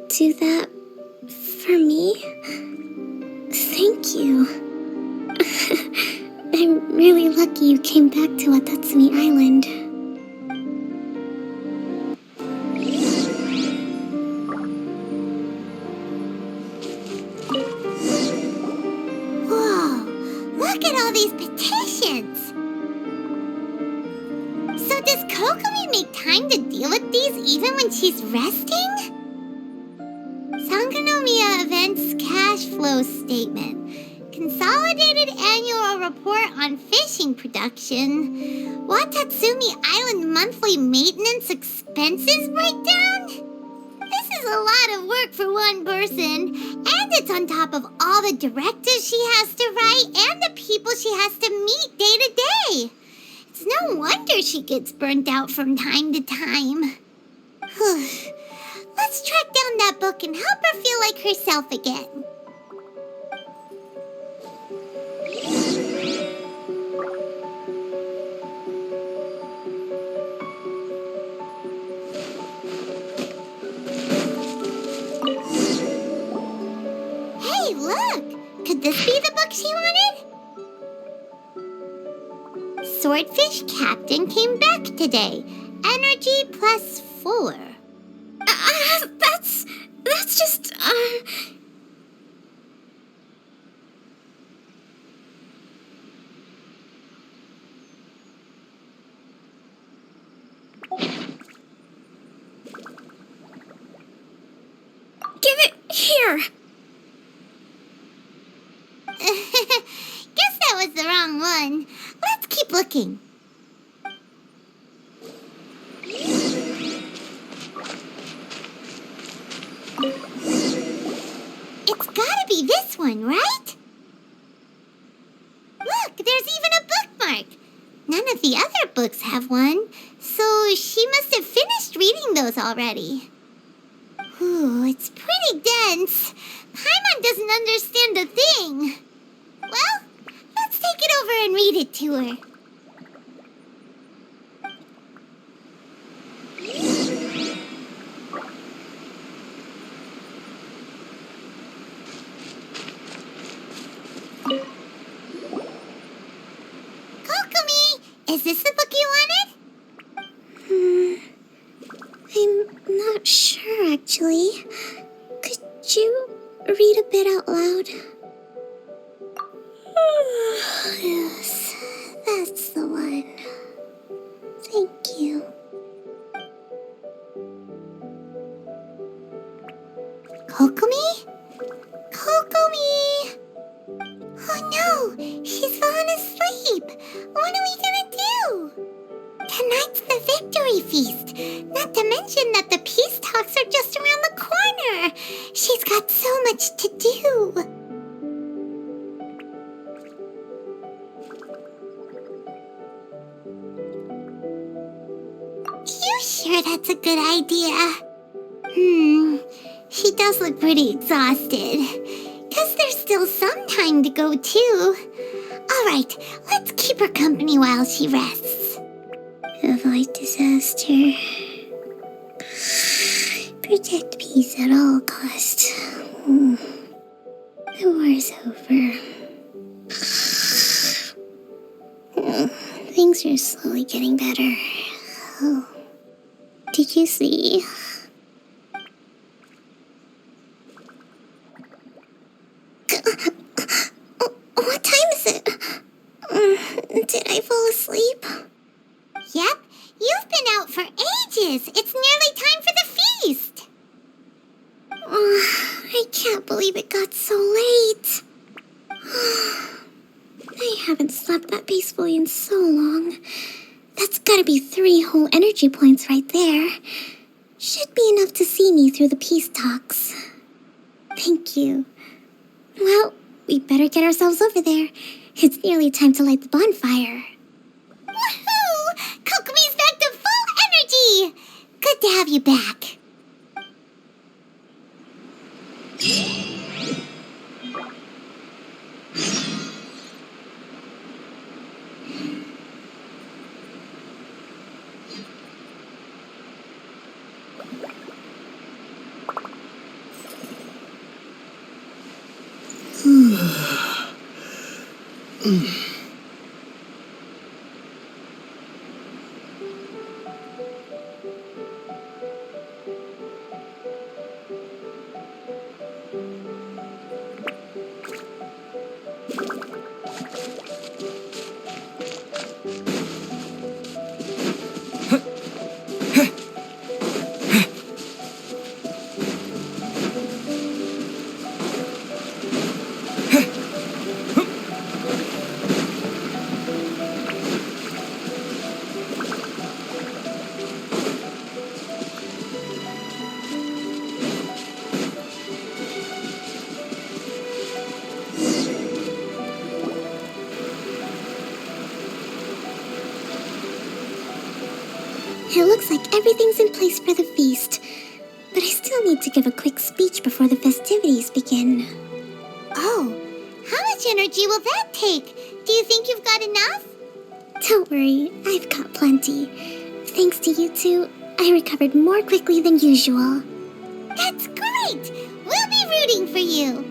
Speaker 5: do that for me? Thank you. I'm really lucky you came back to Watatsumi Island.
Speaker 1: Whoa, look at all these petitions. So does Kokomi make time to deal with these even when she's resting? Sangonomiya Events Cash Flow Statement. Consolidated Annual Report on Fishing Production. Watatsumi Island Monthly Maintenance Expenses Breakdown? This is a lot of work for one person, and it's on top of all the directives she has to write and the people she has to meet day to day. It's no wonder she gets burnt out from time to time. Let's track down that book and help her feel like herself again. Hey, look! Could this be the book she wanted? Swordfish Captain came back today. Energy +4.
Speaker 5: That's just, Give it here!
Speaker 1: Guess that was the wrong one. Let's keep looking. It's gotta be this one, right? None of the other books have one, so she must have finished reading those already. Ooh, it's pretty dense. Paimon doesn't understand a thing. Well, let's take it over and read it to her. Kokomi, is this the book you wanted?
Speaker 5: I'm not sure, actually. Could you read a bit out loud? Yes, that's the one. Thank you.
Speaker 1: Kokomi? Kokomi! Oh no, she's fallen asleep. What are we gonna do? Tonight's the victory feast. Not to mention that the peace talks are just around the corner. She's got so much to do. You sure that's a good idea? She does look pretty exhausted. Guess there's still some time to go, too. All right, let's keep her company while she rests.
Speaker 5: Avoid disaster. Protect peace at all costs. The war's over. Things are slowly getting better. Oh. Did you see? What time is it? Did I fall asleep?
Speaker 1: Yep, you've been out for ages. It's nearly time for the feast.
Speaker 5: I can't believe it got so late. I haven't slept that peacefully in so long. That's gotta be 3 whole energy points right there. Should be enough to see me through the peace talks. Thank you. Well, we better get ourselves over there. It's nearly time to light the bonfire.
Speaker 1: Woohoo! Kokomi's back to full energy! Good to have you back.
Speaker 5: It looks like everything's in place for the feast. But I still need to give a quick speech before the festivities begin.
Speaker 1: Oh, how much energy will that take? Do you think you've got enough?
Speaker 5: Don't worry, I've got plenty. Thanks to you two, I recovered more quickly than usual.
Speaker 1: That's great! We'll be rooting for you.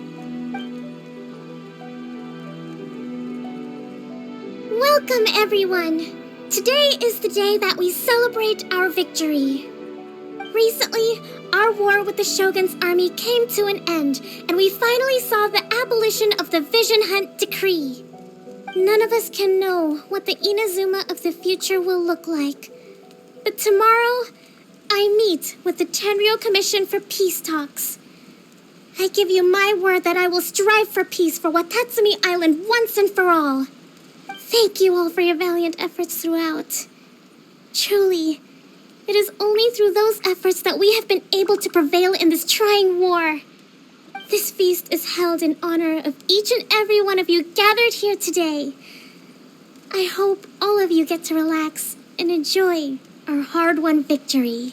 Speaker 5: Welcome, everyone! Today is the day that we celebrate our victory. Recently, our war with the Shogun's army came to an end, and we finally saw the abolition of the Vision Hunt Decree. None of us can know what the Inazuma of the future will look like. But tomorrow, I meet with the Tenryou Commission for Peace Talks. I give you my word that I will strive for peace for Watatsumi Island once and for all. Thank you all for your valiant efforts throughout. Truly, it is only through those efforts that we have been able to prevail in this trying war. This feast is held in honor of each and every one of you gathered here today. I hope all of you get to relax and enjoy our hard-won victory.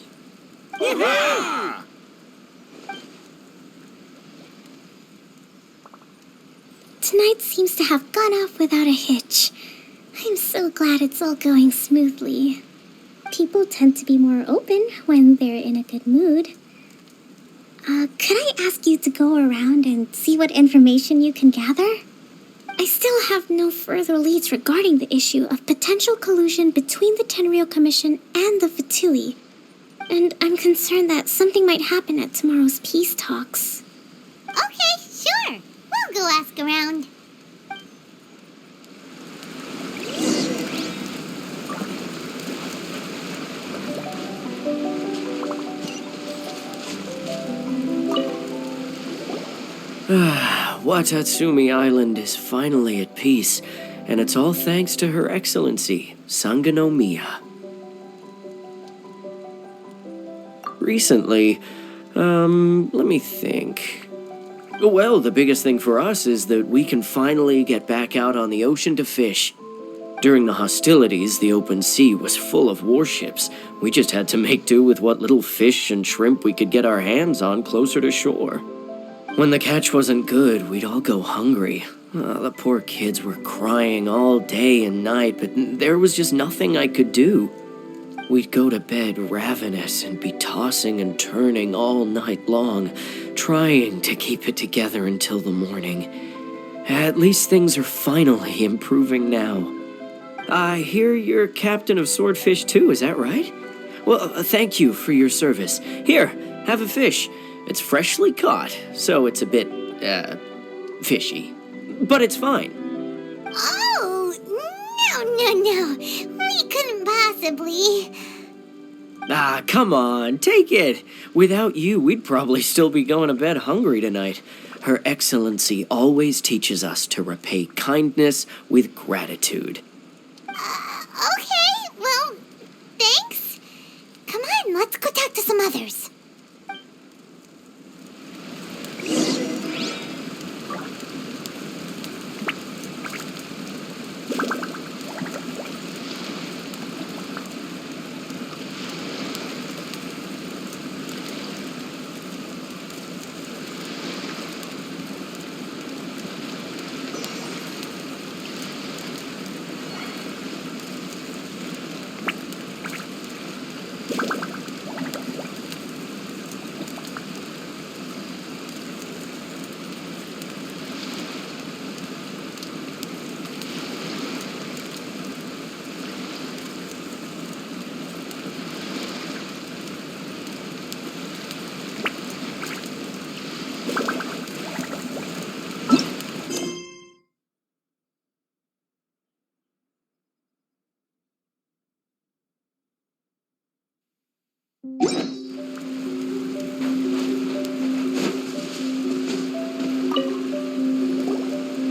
Speaker 5: Tonight seems to have gone off without a hitch. I'm so glad it's all going smoothly. People tend to be more open when they're in a good mood. Could I ask you to go around and see what information you can gather? I still have no further leads regarding the issue of potential collusion between the Tenryou Commission and the Fatui. And I'm concerned that something might happen at tomorrow's peace talks.
Speaker 1: Okay, sure. We'll go ask around.
Speaker 9: Watatsumi Island is finally at peace, and it's all thanks to Her Excellency, Sangonomiya. Recently, let me think. Well, the biggest thing for us is that we can finally get back out on the ocean to fish. During the hostilities, the open sea was full of warships. We just had to make do with what little fish and shrimp we could get our hands on closer to shore. When the catch wasn't good, we'd all go hungry. The poor kids were crying all day and night, but there was just nothing I could do. We'd go to bed ravenous and be tossing and turning all night long, trying to keep it together until the morning. At least things are finally improving now. I hear you're captain of Swordfish too, is that right? Well, thank you for your service. Here, have a fish. It's freshly caught, so it's a bit, fishy. But it's fine.
Speaker 1: Oh, no. We couldn't possibly.
Speaker 9: Come on, take it. Without you, we'd probably still be going to bed hungry tonight. Her Excellency always teaches us to repay kindness with gratitude.
Speaker 1: Okay, well, thanks. Come on, let's go talk to some others.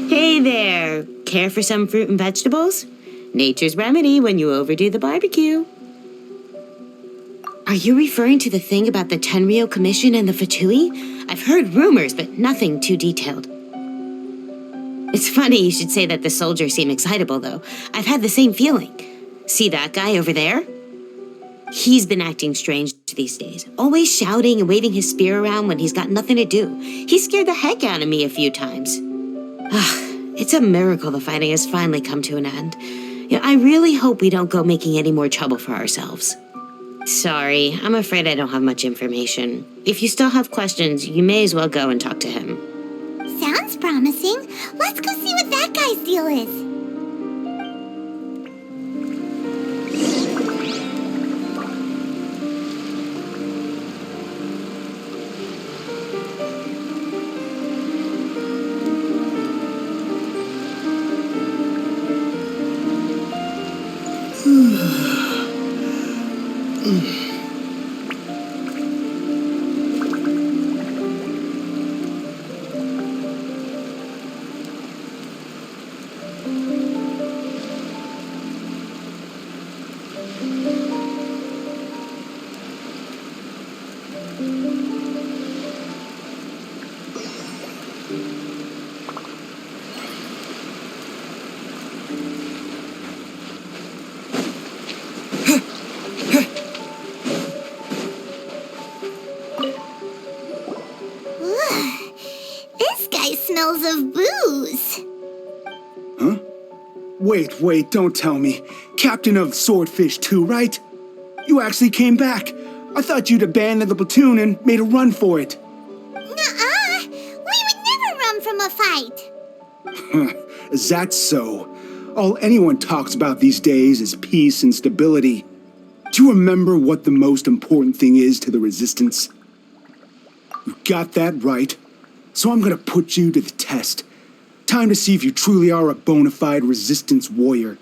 Speaker 14: Hey there! Care for some fruit and vegetables? Nature's remedy when you overdo the barbecue. Are you referring to the thing about the Tenryou Commission and the Fatui? I've heard rumors, but nothing too detailed. It's funny you should say that the soldiers seem excitable, though. I've had the same feeling. See that guy over there? He's been acting strange these days, always shouting and waving his spear around when he's got nothing to do. He scared the heck out of me a few times. It's a miracle the fighting has finally come to an end. I really hope we don't go making any more trouble for ourselves. Sorry, I'm afraid I don't have much information. If you still have questions, you may as well go and talk to him.
Speaker 1: Sounds promising. Let's go see what that guy's deal is. smells of booze.
Speaker 19: Huh? Wait, don't tell me. Captain of Swordfish too, right? You actually came back. I thought you'd abandoned the platoon and made a run for it.
Speaker 1: Nuh-uh. We would never run from a fight.
Speaker 19: Is that so? All anyone talks about these days is peace and stability. Do you remember what the most important thing is to the Resistance? You got that right. So I'm gonna put you to the test. Time to see if you truly are a bona fide Resistance warrior.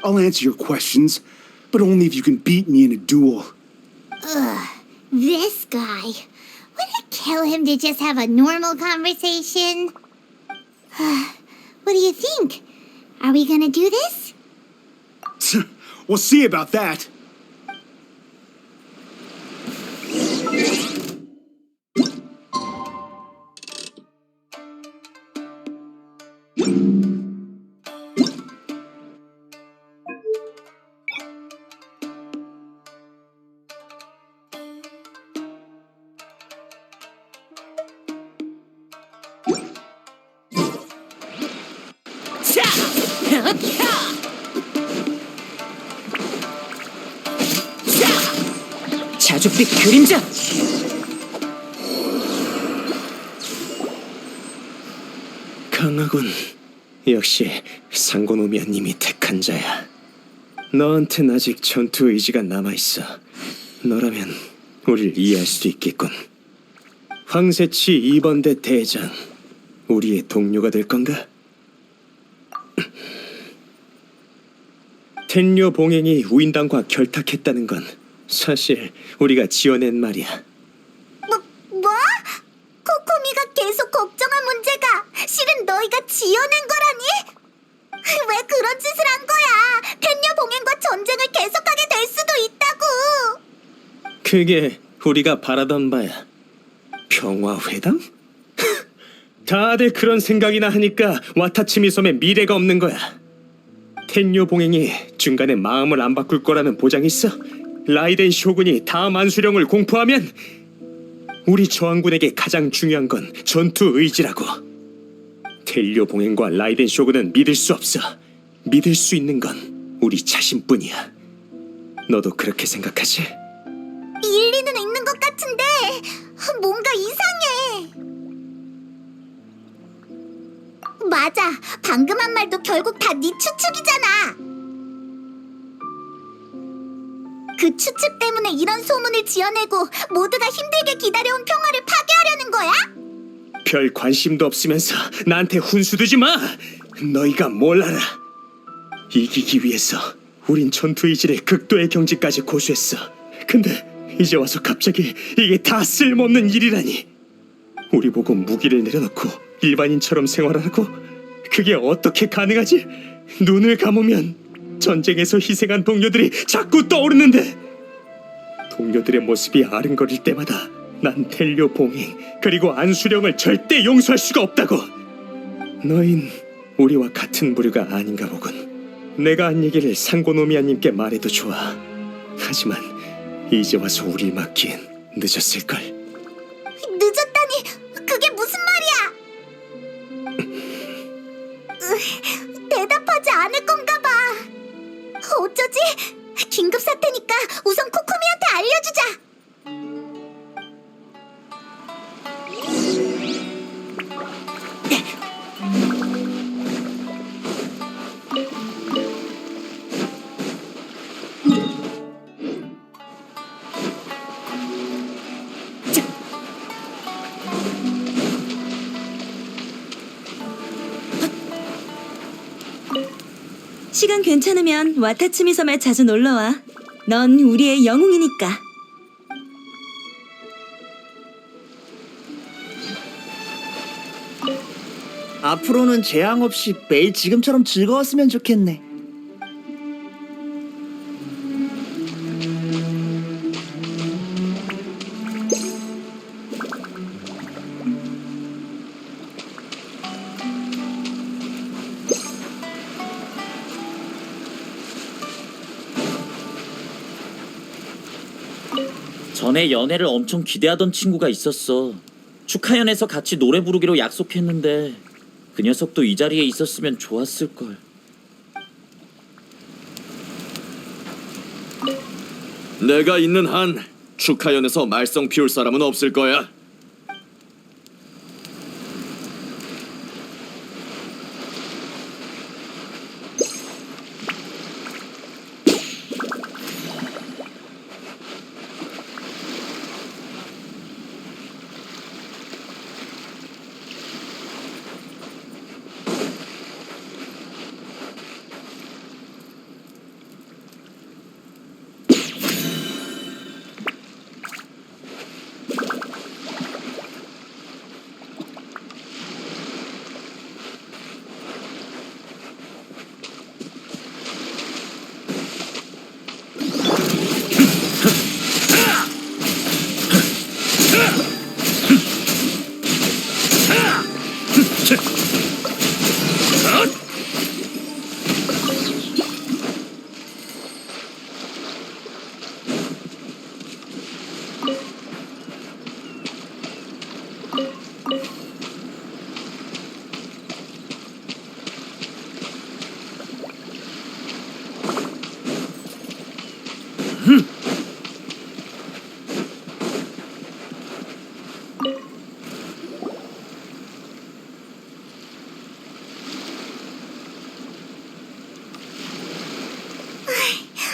Speaker 19: I'll answer your questions, but only if you can beat me in a duel.
Speaker 1: Ugh, this guy. Would it kill him to just have a normal conversation? What do you think? Are we gonna do this?
Speaker 19: We'll see about that.
Speaker 9: 자줏빛 그림자! 강하군. 역시 상고노미아님이 택한 자야. 너한텐 아직 전투 의지가 남아있어. 너라면 우릴 이해할 수도 있겠군. 황새치 2번대 대장, 우리의 동료가 될 건가? 텐료 봉행이 우인당과 결탁했다는 건 사실 우리가 지어낸 말이야.
Speaker 1: 뭐? 코코미가 계속 걱정한 문제가 실은 너희가 지어낸 거라니? 왜 그런 짓을 한 거야? 텐녀 봉행과 전쟁을 계속하게 될 수도 있다고!
Speaker 9: 그게 우리가 바라던 바야. 평화회담? 다들 그런 생각이나 하니까 와타치미 섬에 미래가 없는 거야. 텐요 봉행이 중간에 마음을 안 바꿀 거라는 보장이 있어? 라이덴 쇼군이 다음 안수령을 공포하면 우리 저항군에게 가장 중요한 건 전투 의지라고. 텔료 봉행과 라이덴 쇼군은 믿을 수 없어. 믿을 수 있는 건 우리 자신뿐이야. 너도 그렇게 생각하지?
Speaker 1: 일리는 있는 것 같은데 뭔가 이상해. 맞아. 방금 한 말도 결국 다 네 추측이잖아. 그 추측 때문에 이런 소문을 지어내고 모두가 힘들게 기다려온 평화를 파괴하려는 거야?
Speaker 9: 별 관심도 없으면서 나한테 훈수 두지 마! 너희가 뭘 알아? 이기기 위해서 우린 전투 의지를 극도의 경지까지 고수했어. 근데 이제 와서 갑자기 이게 다 쓸모없는 일이라니. 우리 보고 무기를 내려놓고 일반인처럼 생활하라고? 그게 어떻게 가능하지? 눈을 감으면 전쟁에서 희생한 동료들이 자꾸 떠오르는데, 동료들의 모습이 아른거릴 때마다 난 텔료 봉행 그리고 안수령을 절대 용서할 수가 없다고. 너흰 우리와 같은 부류가 아닌가 보군. 내가 한 얘기를 상고노미아님께 말해도 좋아. 하지만 이제 와서 우릴 맡기엔 늦었을걸.
Speaker 1: 늦었다니 그게 무슨 말이야? 대답하지 않을 건가 봐. 어쩌지? 긴급 사태니까 우선 코코미한테 알려주자.
Speaker 17: 시간 괜찮으면 와타츠미 섬에 자주 놀러와. 넌 우리의 영웅이니까.
Speaker 3: 앞으로는 재앙 없이 매일 지금처럼 즐거웠으면 좋겠네.
Speaker 20: 전에 연애를 엄청 기대하던 친구가 있었어. 축하연에서 같이 노래 부르기로 약속했는데 그 녀석도 이 자리에 있었으면 좋았을걸.
Speaker 21: 내가 있는 한 축하연에서 말썽 피울 사람은 없을 거야.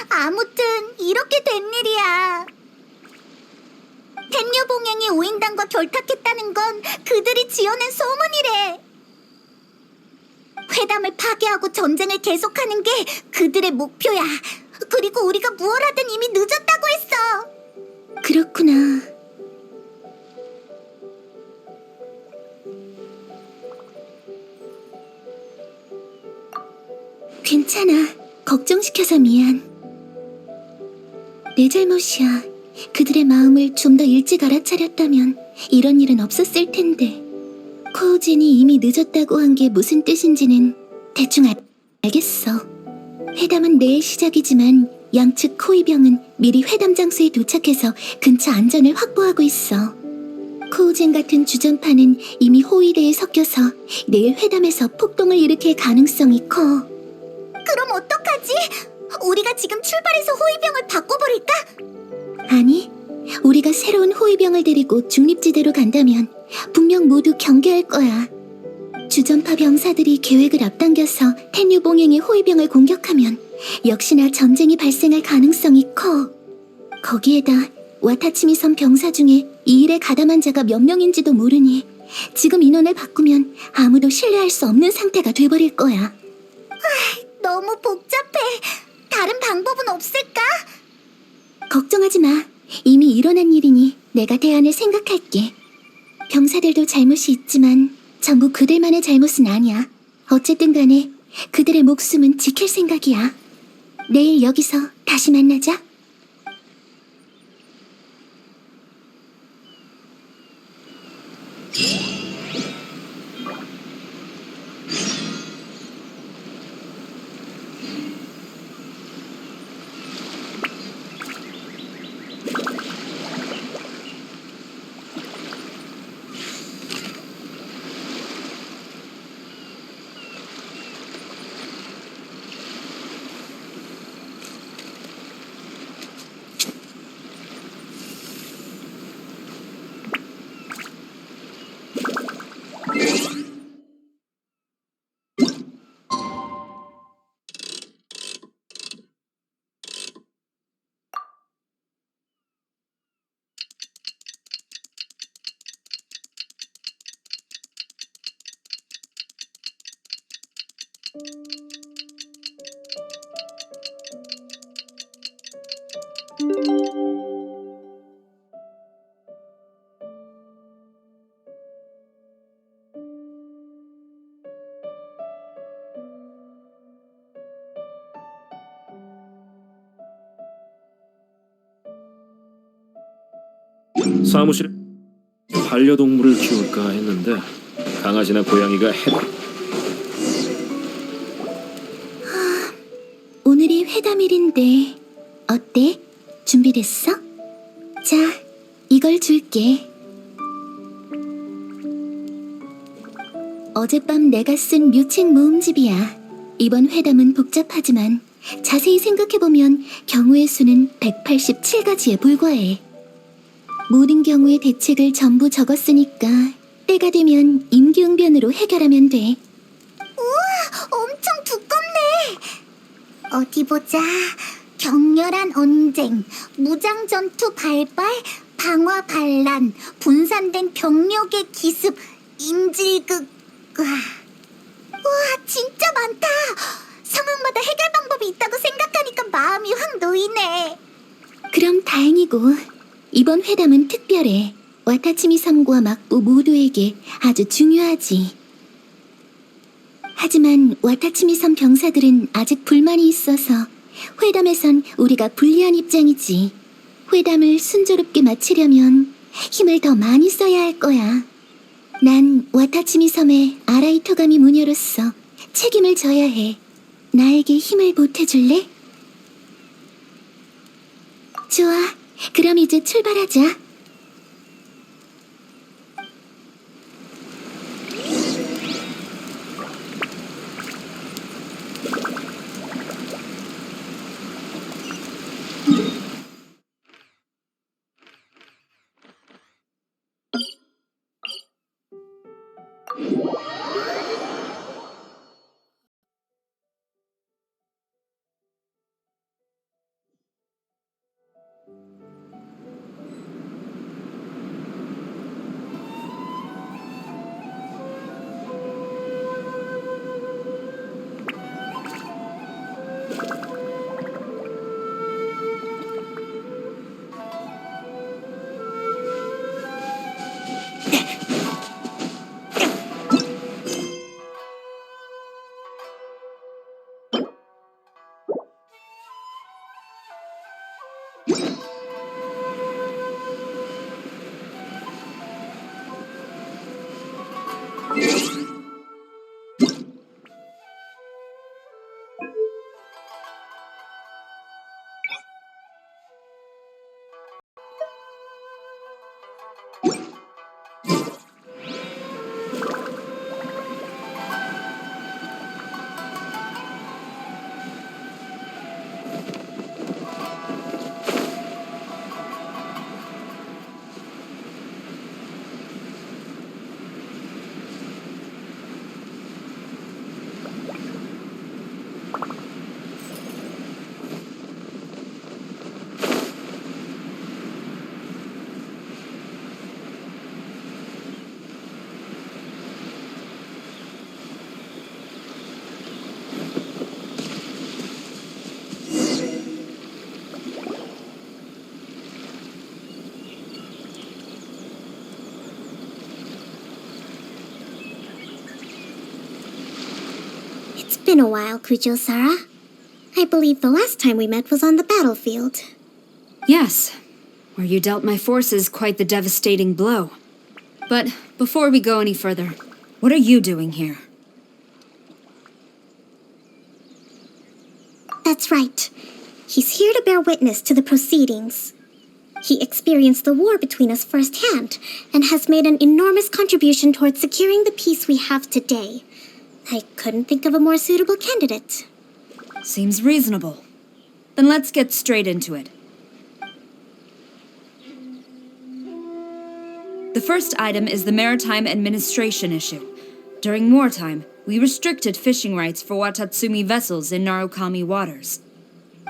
Speaker 1: 아무튼 이렇게 된 일이야. 텐류봉행이 오인단과 결탁했다는 건 그들이 지어낸 소문이래. 회담을 파괴하고 전쟁을 계속하는 게 그들의 목표야. 그리고 우리가 무얼 하든 이미 늦었다고 했어.
Speaker 5: 그렇구나. 괜찮아. 걱정시켜서 미안. 내 잘못이야. 그들의 마음을 좀 더 일찍 알아차렸다면 이런 일은 없었을 텐데. 코우진이 이미 늦었다고 한 게 무슨 뜻인지는 대충 알겠어. 회담은 내일 시작이지만 양측 호위병은 미리 회담 장소에 도착해서 근처 안전을 확보하고 있어. 코우진 같은 주전파는 이미 호위대에 섞여서 내일 회담에서 폭동을 일으킬 가능성이 커.
Speaker 1: 그럼 어떡하지? 우리가 지금 출발해서 호위병을 바꿔버릴까?
Speaker 5: 아니, 우리가 새로운 호위병을 데리고 중립지대로 간다면 분명 모두 경계할 거야. 주전파 병사들이 계획을 앞당겨서 텐류봉행의 호위병을 공격하면 역시나 전쟁이 발생할 가능성이 커. 거기에다 와타치미 섬 병사 중에 이 일에 가담한 자가 몇 명인지도 모르니 지금 인원을 바꾸면 아무도 신뢰할 수 없는 상태가 돼버릴 거야.
Speaker 1: 너무 복잡해. 다른 방법은 없을까?
Speaker 5: 걱정하지 마. 이미 일어난 일이니 내가 대안을 생각할게. 병사들도 잘못이 있지만 전부 그들만의 잘못은 아니야. 어쨌든 간에 그들의 목숨은 지킬 생각이야. 내일 여기서 다시 만나자.
Speaker 8: 사무실에 반려동물을 키울까 했는데 강아지나 고양이가
Speaker 5: 오늘이 회담일인데 어때? 준비됐어? 자, 이걸 줄게. 어젯밤 내가 쓴 묘책 모음집이야. 이번 회담은 복잡하지만 자세히 생각해보면 경우의 수는 187가지에 불과해. 모든 경우의 대책을 전부 적었으니까 때가 되면 임기응변으로 해결하면 돼.
Speaker 1: 우와, 엄청 두껍네. 어디 보자. 격렬한 언쟁, 무장 전투 발발, 방화 반란, 분산된 병력의 기습, 인질극. 우와, 진짜 많다. 상황마다 해결 방법이 있다고 생각하니까 마음이 확 놓이네.
Speaker 5: 그럼 다행이고 이번 회담은 특별해. 와타치미 섬과 막부 모두에게 아주 중요하지. 하지만 와타치미 섬 병사들은 아직 불만이 있어서 회담에선 우리가 불리한 입장이지. 회담을 순조롭게 마치려면 힘을 더 많이 써야 할 거야. 난 와타치미 섬의 아라이토가미 무녀로서 책임을 져야 해. 나에게 힘을 보태줄래? 좋아, 그럼 이제 출발하자. It's been a while, Kujo-Sara. I believe the last time we met was on the battlefield.
Speaker 2: Yes, where you dealt my forces quite the devastating blow. But before we go any further, what are you doing here?
Speaker 5: That's right. He's here to bear witness to the proceedings. He experienced the war between us firsthand and has made an enormous contribution towards securing the peace we have today. I couldn't think of a more suitable candidate.
Speaker 2: Seems reasonable. Then let's get straight into it. The first item is the maritime administration issue. During wartime, we restricted fishing rights for Watatsumi vessels in Narukami waters.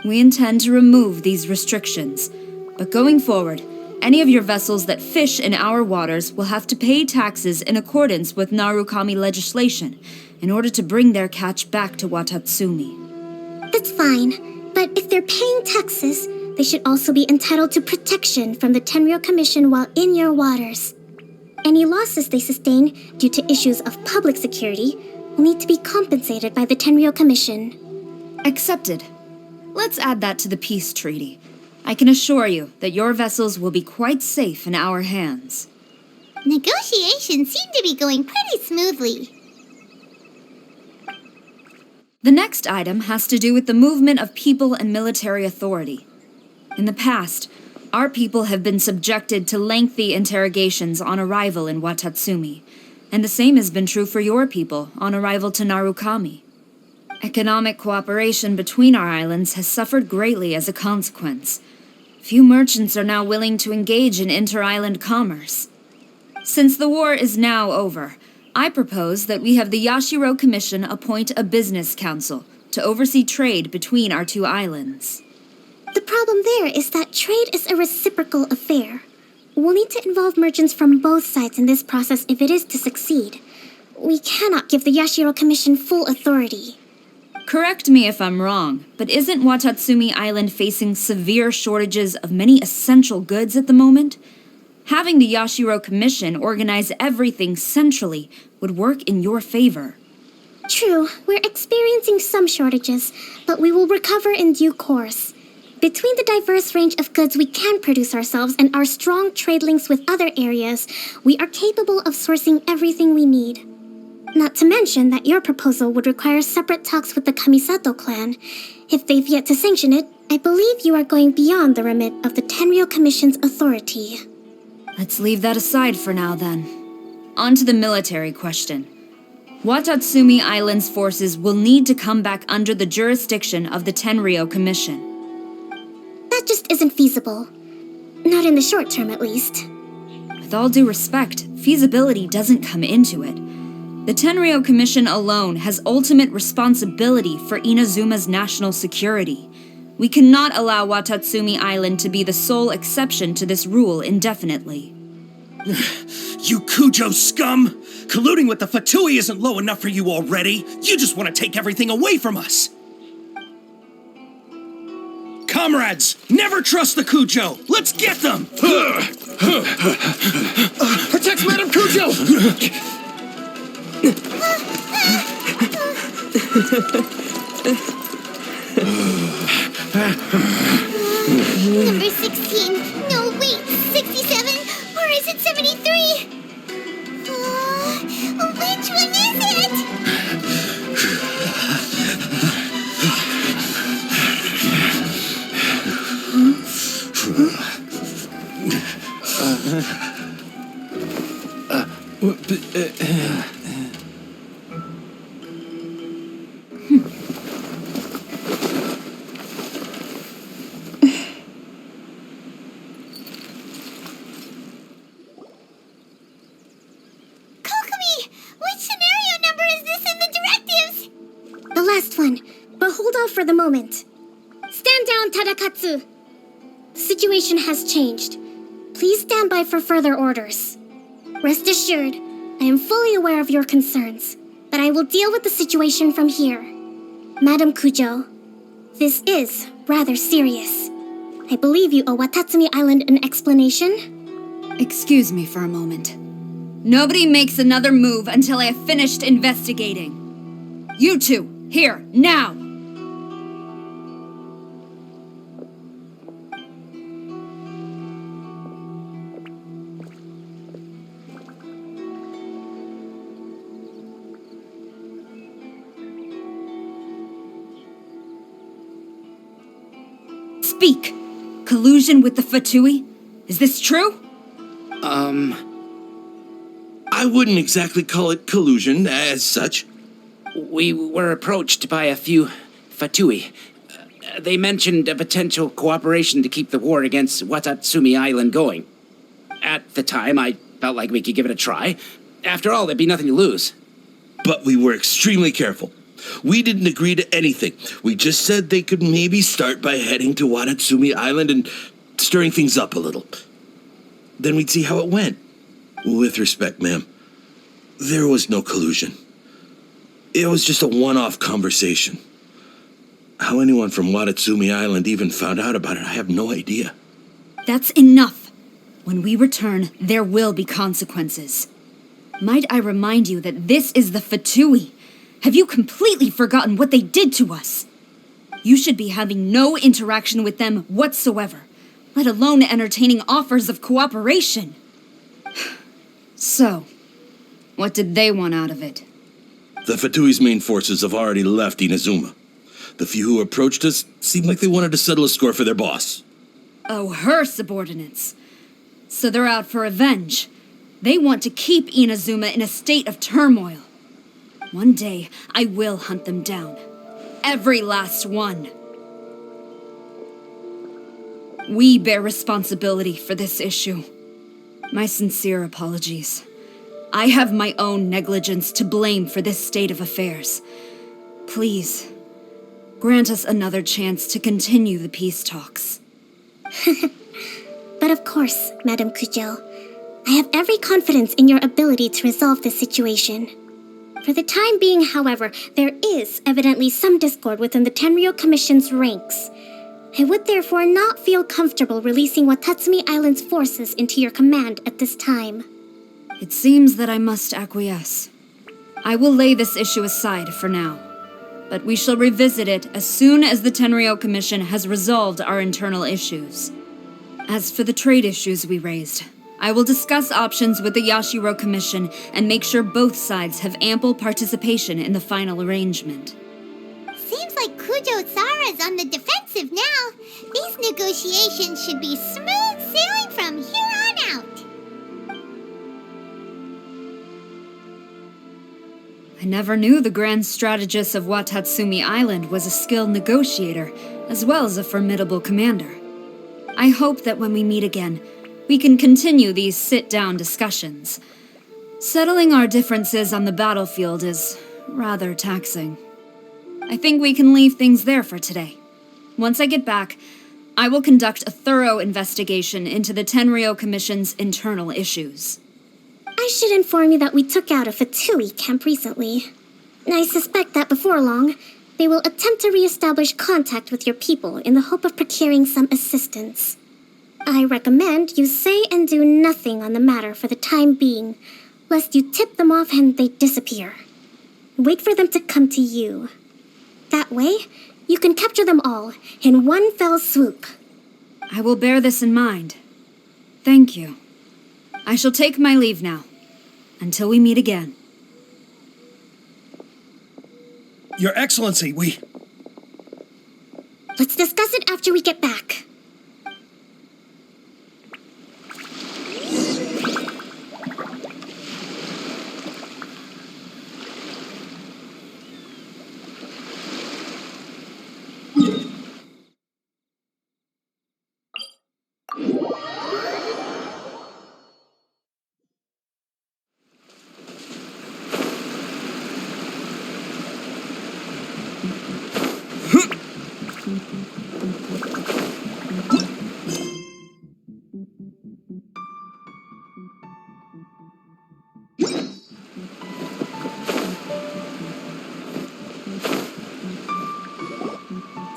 Speaker 2: We intend to remove these restrictions, but going forward, any of your vessels that fish in our waters will have to pay taxes in accordance with Narukami legislation in order to bring their catch back to Watatsumi.
Speaker 5: That's fine, but if they're paying taxes, they should also be entitled to protection from the Tenryo Commission while in your waters. Any losses they sustain due to issues of public security will need to be compensated by the Tenryo Commission.
Speaker 2: Accepted. Let's add that to the peace treaty. I can assure you that your vessels will be quite safe in our hands.
Speaker 1: Negotiations seem to be going pretty smoothly.
Speaker 2: The next item has to do with the movement of people and military authority. In the past, our people have been subjected to lengthy interrogations on arrival in Watatsumi, And the same has been true for your people on arrival to Narukami. Economic cooperation between our islands has suffered greatly as a consequence. Few merchants are now willing to engage in inter-island commerce. Since the war is now over, I propose that we have the Yashiro Commission appoint a business council to oversee trade between our two islands.
Speaker 5: The problem there is that trade is a reciprocal affair. We'll need to involve merchants from both sides in this process if it is to succeed. We cannot give the Yashiro Commission full authority.
Speaker 2: Correct me if I'm wrong, but isn't Watatsumi Island facing severe shortages of many essential goods at the moment? Having the Yashiro Commission organize everything centrally would work in your favor.
Speaker 5: True, we're experiencing some shortages, but we will recover in due course. Between the diverse range of goods we can produce ourselves and our strong trade links with other areas, we are capable of sourcing everything we need. Not to mention that your proposal would require separate talks with the Kamisato clan. If they've yet to sanction it, I believe you are going beyond the remit of the Tenryou Commission's authority.
Speaker 2: Let's leave that aside for now, then. On to the military question. Watatsumi Island's forces will need to come back under the jurisdiction of the Tenryou Commission.
Speaker 5: That just isn't feasible. Not in the short term, at least.
Speaker 2: With all due respect, feasibility doesn't come into it. The Tenryou Commission alone has ultimate responsibility for Inazuma's national security. We cannot allow Watatsumi Island to be the sole exception to this rule indefinitely.
Speaker 7: You Kujo scum! Colluding with the Fatui isn't low enough for you already. You just want to take everything away from us. Comrades, never trust the Kujo. Let's get them!
Speaker 4: Protect Madame Kujo!
Speaker 1: Number 16. No, wait, 67? Or is it 73? Which one is it?
Speaker 5: For the moment. Stand down, Tadakatsu. The situation has changed. Please stand by for further orders. Rest assured, I am fully aware of your concerns, but I will deal with the situation from here. Madam Kujo, this is rather serious. I believe you owe Watatsumi Island an explanation.
Speaker 2: Excuse me for a moment. Nobody makes another move until I have finished investigating. You two, here, now! Speak! Collusion with the Fatui? Is this true?
Speaker 11: I wouldn't exactly call it collusion as such.
Speaker 22: We were approached by a few Fatui. They mentioned a potential cooperation to keep the war against Watatsumi Island going. At the time, I felt like we could give it a try. After all, there'd be nothing to lose.
Speaker 11: But we were extremely careful. We didn't agree to anything. We just said they could maybe start by heading to Watatsumi Island and stirring things up a little. Then we'd see how it went. With respect, ma'am, there was no collusion. It was just a one-off conversation. How anyone from Watatsumi Island even found out about it, I have no idea.
Speaker 2: That's enough. When we return, there will be consequences. Might I remind you that this is the Fatui? Have you completely forgotten what they did to us? You should be having no interaction with them whatsoever, let alone entertaining offers of cooperation. So, what did they want out of it?
Speaker 11: The Fatui's main forces have already left Inazuma. The few who approached us seemed like they wanted to settle a score for their boss.
Speaker 2: Oh, her subordinates. So they're out for revenge. They want to keep Inazuma in a state of turmoil. One day, I will hunt them down. Every last one. We bear responsibility for this issue. My sincere apologies. I have my own negligence to blame for this state of affairs. Please, grant us another chance to continue the peace talks.
Speaker 5: But of course, Madame Kujo, I have every confidence in your ability to resolve this situation. For the time being, however, there is evidently some discord within the Tenryou Commission's ranks. I would therefore not feel comfortable releasing Watatsumi Island's forces into your command at this time.
Speaker 2: It seems that I must acquiesce. I will lay this issue aside for now, but we shall revisit it as soon as the Tenryou Commission has resolved our internal issues. As for the trade issues we raised, I will discuss options with the Yashiro Commission and make sure both sides have ample participation in the final arrangement.
Speaker 1: Seems like Kujo-Sara's on the defensive now. These negotiations should be smooth sailing from here on out.
Speaker 2: I never knew the grand strategist of Watatsumi Island was a skilled negotiator, as well as a formidable commander. I hope that when we meet again, we can continue these sit-down discussions. Settling our differences on the battlefield is rather taxing. I think we can leave things there for today. Once I get back, I will conduct a thorough investigation into the Tenryou Commission's internal issues.
Speaker 5: I should inform you that we took out a Fatui camp recently. I suspect that before long, they will attempt to re-establish contact with your people in the hope of procuring some assistance. I recommend you say and do nothing on the matter for the time being, lest you tip them off and they disappear. Wait for them to come to you. That way, you can capture them all in one fell swoop.
Speaker 2: I will bear this in mind. Thank you. I shall take my leave now. Until we meet again.
Speaker 7: Your Excellency,
Speaker 5: Let's discuss it after we get back.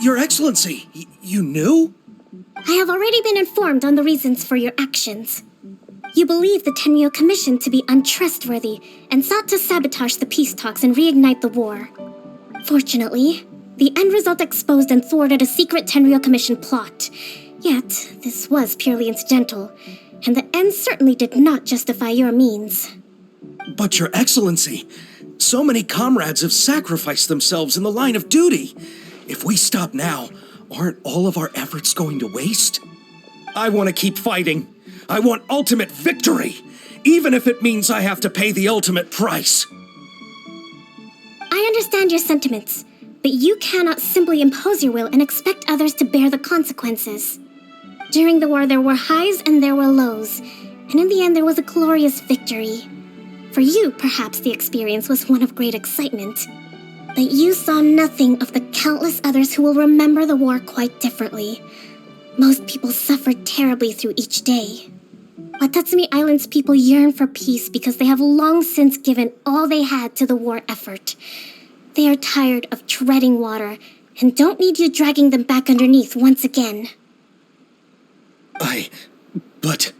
Speaker 7: Your Excellency, you knew?
Speaker 5: I have already been informed on the reasons for your actions. You believe the Tenryou Commission to be untrustworthy and sought to sabotage the peace talks and reignite the war. Fortunately, the end result exposed and thwarted a secret Tenryou Commission plot. Yet, this was purely incidental, and the end certainly did not justify your means.
Speaker 7: But Your Excellency, so many comrades have sacrificed themselves in the line of duty. If we stop now, aren't all of our efforts going to waste? I want to keep fighting. I want ultimate victory, even if it means I have to pay the ultimate price.
Speaker 5: I understand your sentiments, but you cannot simply impose your will and expect others to bear the consequences. During the war, there were highs and there were lows, and in the end, there was a glorious victory. For you, perhaps the experience was one of great excitement. But you saw nothing of the countless others who will remember the war quite differently. Most people suffered terribly through each day. Watatsumi Island's people yearn for peace because they have long since given all they had to the war effort. They are tired of treading water and don't need you dragging them back underneath once again.
Speaker 7: But...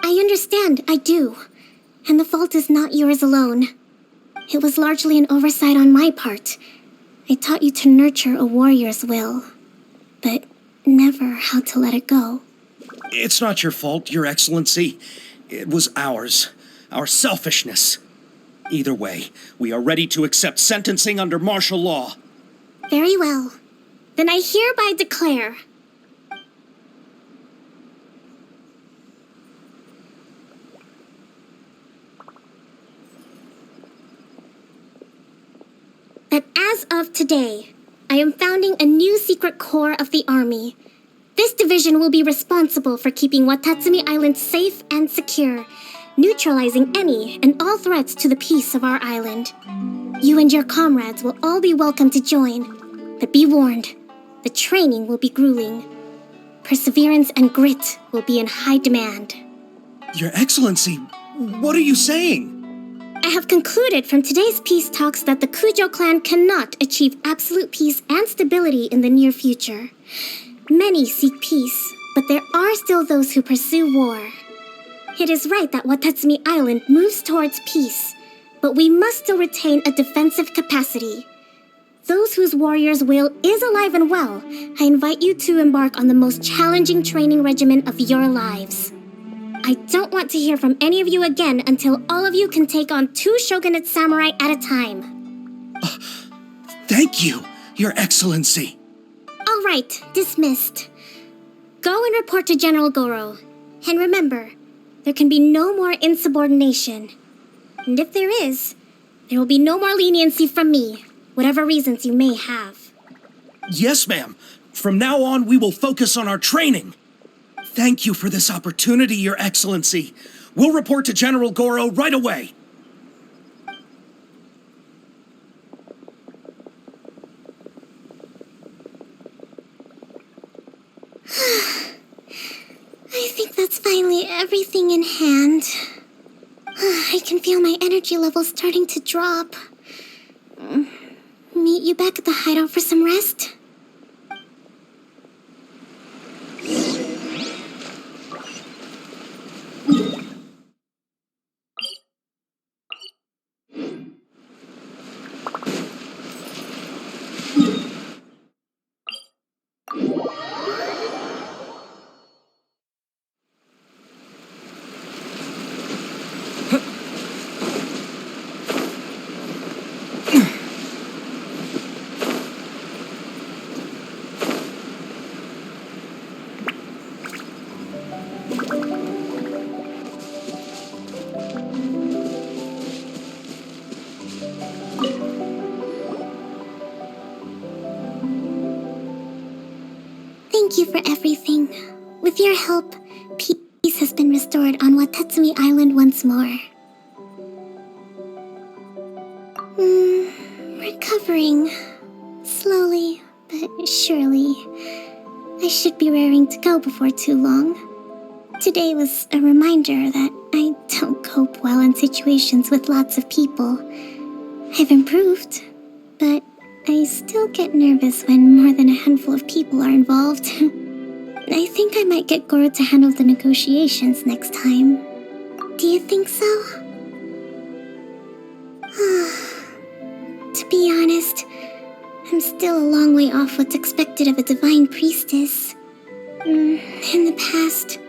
Speaker 5: I understand, I do. And the fault is not yours alone. It was largely an oversight on my part. I taught you to nurture a warrior's will, but never how to let it go.
Speaker 7: It's not your fault, Your Excellency. It was ours. Our selfishness. Either way, we are ready to accept sentencing under martial law.
Speaker 5: Very well. Then I hereby declare that as of today, I am founding a new secret corps of the army. This division will be responsible for keeping Watatsumi Island safe and secure, neutralizing any and all threats to the peace of our island. You and your comrades will all be welcome to join, but be warned, the training will be grueling. Perseverance and grit will be in high demand.
Speaker 7: Your Excellency, what are you saying?
Speaker 5: I have concluded from today's peace talks that the Kujo clan cannot achieve absolute peace and stability in the near future. Many seek peace, but there are still those who pursue war. It is right that Watatsumi Island moves towards peace, but we must still retain a defensive capacity. Those whose warrior's will is alive and well, I invite you to embark on the most challenging training regimen of your lives. I don't want to hear from any of you again until all of you can take on 2 shogunate samurai at a time.
Speaker 7: Thank you, Your Excellency.
Speaker 5: All right, dismissed. Go and report to General Goro. And remember, there can be no more insubordination. And if there is, there will be no more leniency from me, whatever reasons you may have.
Speaker 7: Yes, ma'am. From now on, we will focus on our training. Thank you for this opportunity, Your Excellency. We'll report to General Goro right away.
Speaker 5: I think that's finally everything in hand. I can feel my energy levels starting to drop. Meet you back at the hideout for some rest? Thank you for everything. With your help, peace has been restored on Watatsumi Island once more. Recovering. Slowly, but surely. I should be raring to go before too long. Today was a reminder that I don't cope well in situations with lots of people. I've improved, but I still get nervous when more than a handful of people are involved. I think I might get Goro to handle the negotiations next time. Do you think so? To be honest, I'm still a long way off what's expected of a divine priestess. In the past,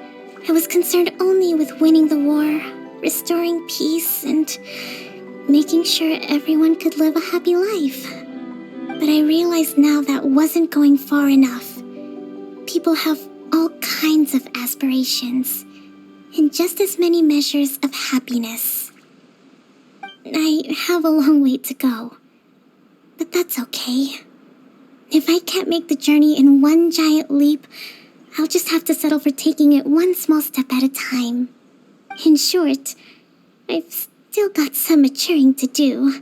Speaker 5: I was concerned only with winning the war, restoring peace, and making sure everyone could live a happy life. But I realize now that wasn't going far enough. People have all kinds of aspirations, and just as many measures of happiness. I have a long way to go, but that's okay. If I can't make the journey in one giant leap, I'll just have to settle for taking it one small step at a time. In short, I've still got some maturing to do.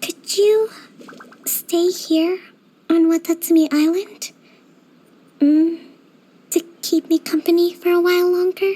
Speaker 5: Could you stay here on Watatsumi Island? To keep me company for a while longer?